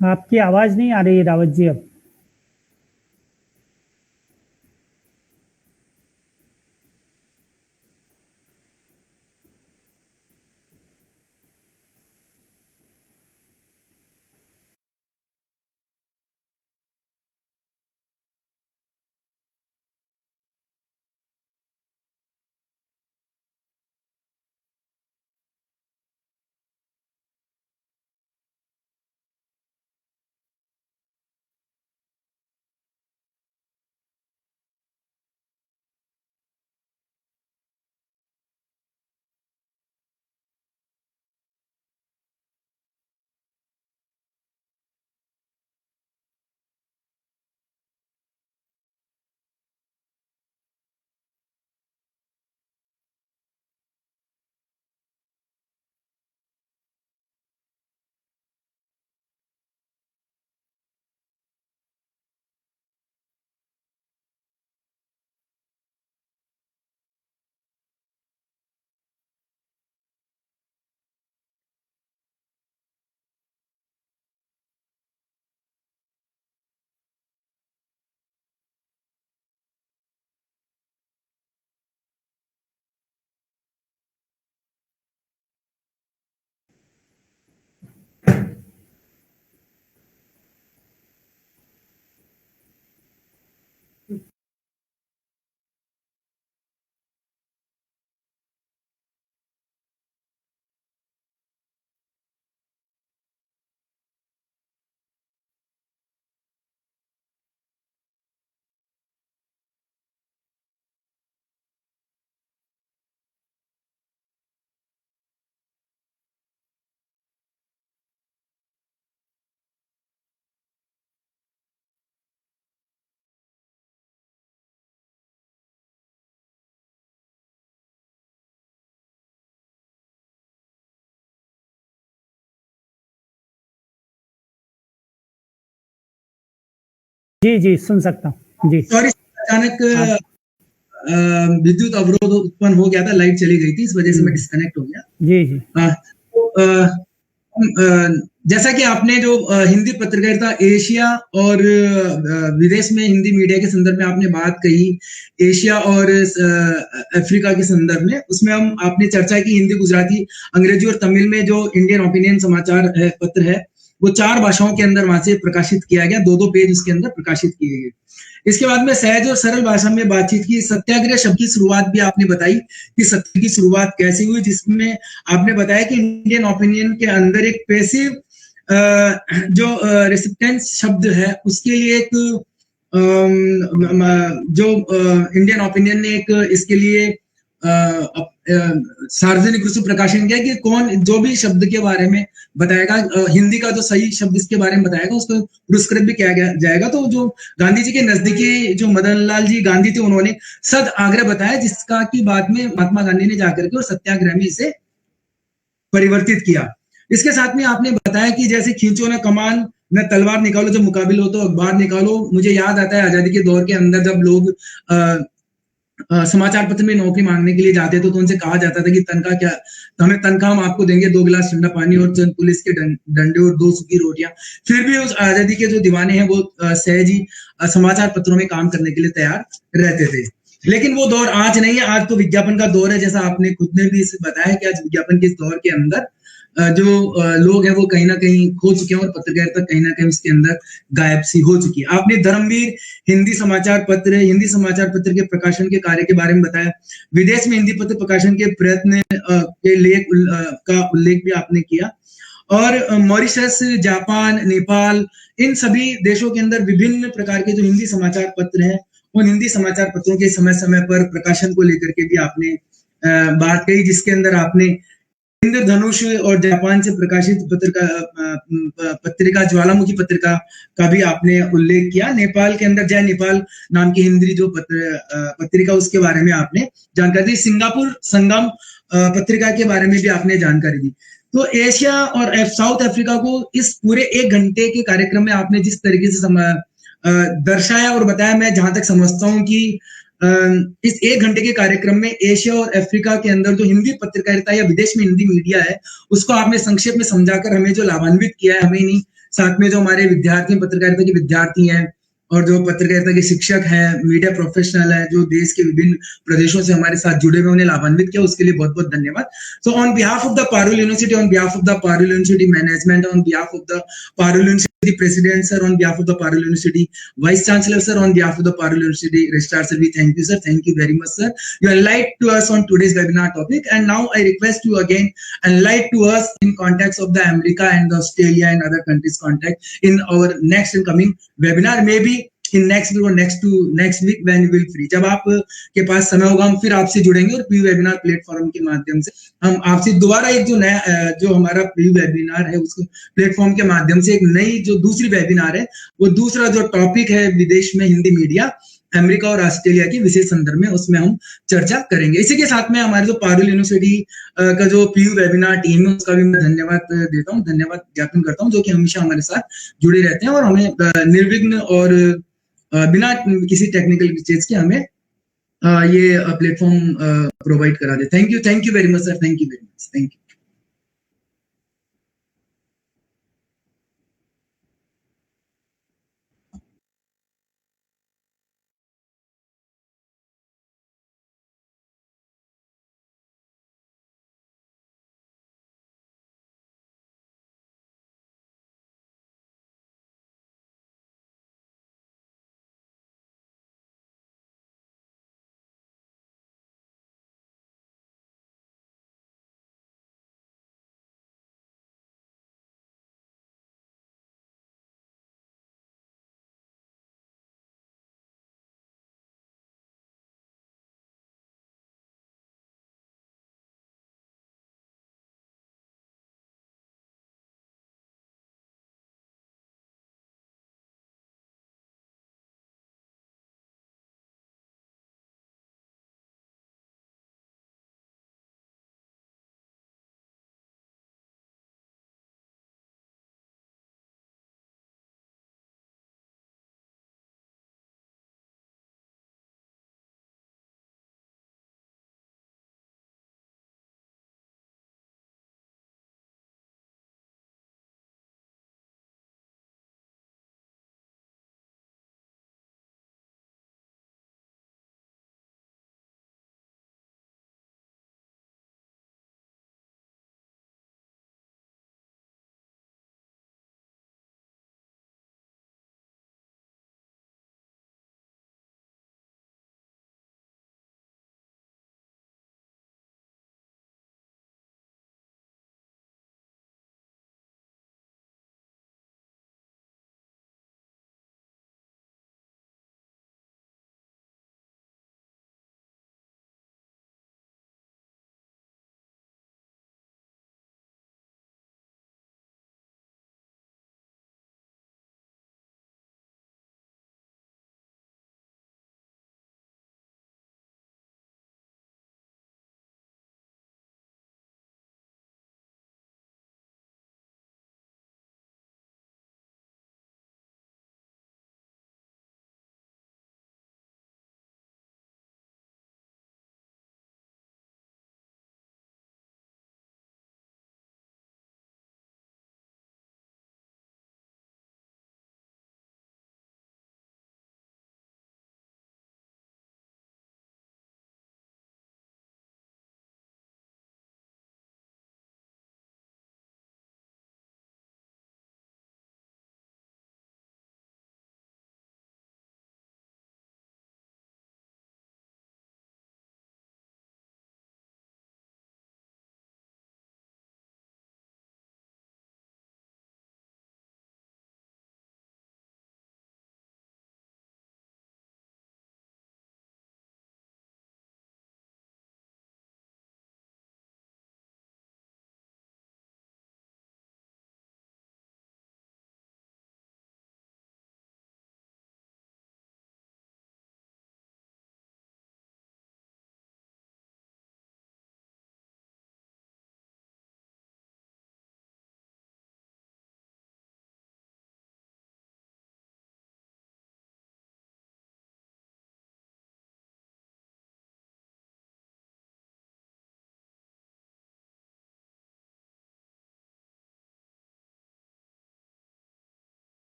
आपकी आवाज नहीं आ रही है रावत जी अब। जी, जी, सुन सकता हूँ। जी। सॉरी, अचानक विद्युत अवरोध उत्पन्न हो गया था, लाइट चली गई थी, इस वजह से मैं डिस्कनेक्ट हो गया। जी, जी। जैसा कि आपने जो हिंदी पत्रकारिता एशिया और विदेश में हिंदी मीडिया के संदर्भ में आपने बात कही, एशिया और अफ्रीका के संदर्भ में, उसमें आपने चर्चा की हिंदी, गुजराती, अंग्रेजी और तमिल में जो इंडियन ओपिनियन समाचार पत्र है, वो 4 भाषाओं के अंदर वहां से प्रकाशित किया गया, 2-2 पेज उसके अंदर प्रकाशित किए गए। इसके बाद में सहज और सरल भाषा में बातचीत की। सत्याग्रह शब्द की शुरुआत भी आपने बताई कि सत्य की शुरुआत कैसे हुई, जिसमें आपने बताया कि इंडियन ओपिनियन के अंदर एक पैसिव जो रेसिस्टेंस शब्द है उसके लिए एक जो इंडियन ओपिनियन ने एक इसके लिए सार्वजनिक रूप से प्रकाशन किया कि कौन जो भी शब्द के बारे में बताएगा, हिंदी का जो सही शब्द इसके बारे में बताएगा उसको पुरस्कृत भी किया जाएगा। तो जो गांधी जी के नजदीकी जो मदन लाल जी गांधी थे उन्होंने सद आग्रह बताया, जिसका कि बाद में महात्मा गांधी ने जाकर के और सत्याग्रह में इसे परिवर्तित किया। इसके साथ में आपने बताया कि जैसे खींचो ना कमान न तलवार निकालो, जब मुकाबिल हो तो अखबार निकालो। मुझे याद आता है आजादी के दौर के अंदर जब लोग समाचार पत्र में नौकरी मांगने के लिए जाते थे तो उनसे कहा जाता था कि तनख्वाह क्या, हमें तनख्वाह हम आपको देंगे 2 गिलास ठंडा पानी और चंद पुलिस के डंडे और 2 सूखी रोटियां। फिर भी उस आजादी के जो दीवाने हैं वो सहज ही समाचार पत्रों में काम करने के लिए तैयार रहते थे। लेकिन वो दौर आज नहीं है, आज तो विज्ञापन का दौर है। जैसा आपने खुद ने भी इसे बताया कि आज विज्ञापन के इस दौर के अंदर जो लोग हैं वो कहीं ना कहीं खो चुके हैं और पत्रकारिता कहीं ना कहीं उसके अंदर गायब सी हो चुकी है। आपने धर्मवीर हिंदी समाचार पत्र के प्रकाशन के कार्य के बारे में बताया। विदेश में हिंदी पत्र प्रकाशन के प्रयत्न के लेख का उल्लेख भी आपने किया। और मॉरिशस, जापान, नेपाल, इन सभी देशों के अंदर विभिन्न प्रकार के जो हिंदी समाचार पत्र हैं उन हिंदी समाचार पत्रों के समय समय पर प्रकाशन को लेकर के भी आपने बात कही, जिसके अंदर आपने इंद्रधनुष और जापान से प्रकाशित पत्रिका ज्वालामुखी पत्रिका का भी आपने उल्लेख किया। नेपाल के अंदर जय नेपाल नाम की हिंदी जो पत्रिका उसके बारे में आपने जानकारी दी। सिंगापुर संगम पत्रिका के बारे में भी आपने जानकारी दी। तो एशिया और साउथ अफ्रीका को इस पूरे 1 घंटे के कार्यक्रम में आपने जिस तरीके से दर्शाया और बताया, मैं जहां तक समझता हूं कि इस 1 घंटे के कार्यक्रम में एशिया और अफ्रीका के अंदर जो हिंदी पत्रकारिता या विदेश में हिंदी मीडिया है उसको आपने संक्षेप में समझाकर हमें जो लाभान्वित किया है, हमें नहीं, साथ में जो हमारे विद्यार्थी पत्रकारिता के विद्यार्थी हैं और जो पत्रकारिता के शिक्षक हैं, मीडिया प्रोफेशनल है, जो देश के विभिन्न प्रदेशों से हमारे साथ जुड़े हुए, उन्हें लाभान्वित किया, उसके लिए बहुत बहुत धन्यवाद। So on behalf of the Parul university, on behalf of the Parul university management, on behalf of the Parul university president sir, on behalf of the Parul University vice chancellor sir, on behalf of the Parul University registrar sir, we thank you sir, thank you very much sir. You enlightened to us on today's webinar topic, and now I request you again enlighten to us in context of the America and the Australia and other countries contact in our next and coming webinar, maybe in next week or next week when you will free. जब आप के पास समय होगा हम फिर आपसे जुड़ेंगे और प्री वेबिनार प्लेटफॉर्म के माध्यम से हम आपसे दोबारा एक जो नया जो हमारा प्री वेबिनार है उसको प्लेटफॉर्म के माध्यम से एक नई जो दूसरी वेबिनार है, वो दूसरा जो टॉपिक है विदेश में हिंदी मीडिया अमेरिका और ऑस्ट्रेलिया के विशेष संदर्भ में, उसमें हम चर्चा करेंगे। इसी के साथ में हमारे जो पारुल यूनिवर्सिटी का जो पीयू वेबिनार टीम है उसका भी मैं धन्यवाद देता हूँ, धन्यवाद ज्ञापन करता हूँ, जो कि हमेशा हमारे साथ जुड़े रहते हैं और हमें निर्विघ्न और बिना किसी टेक्निकल चीज के हमें ये प्लेटफॉर्म प्रोवाइड करा दे। Thank you very much sir, thank you very much, thank you.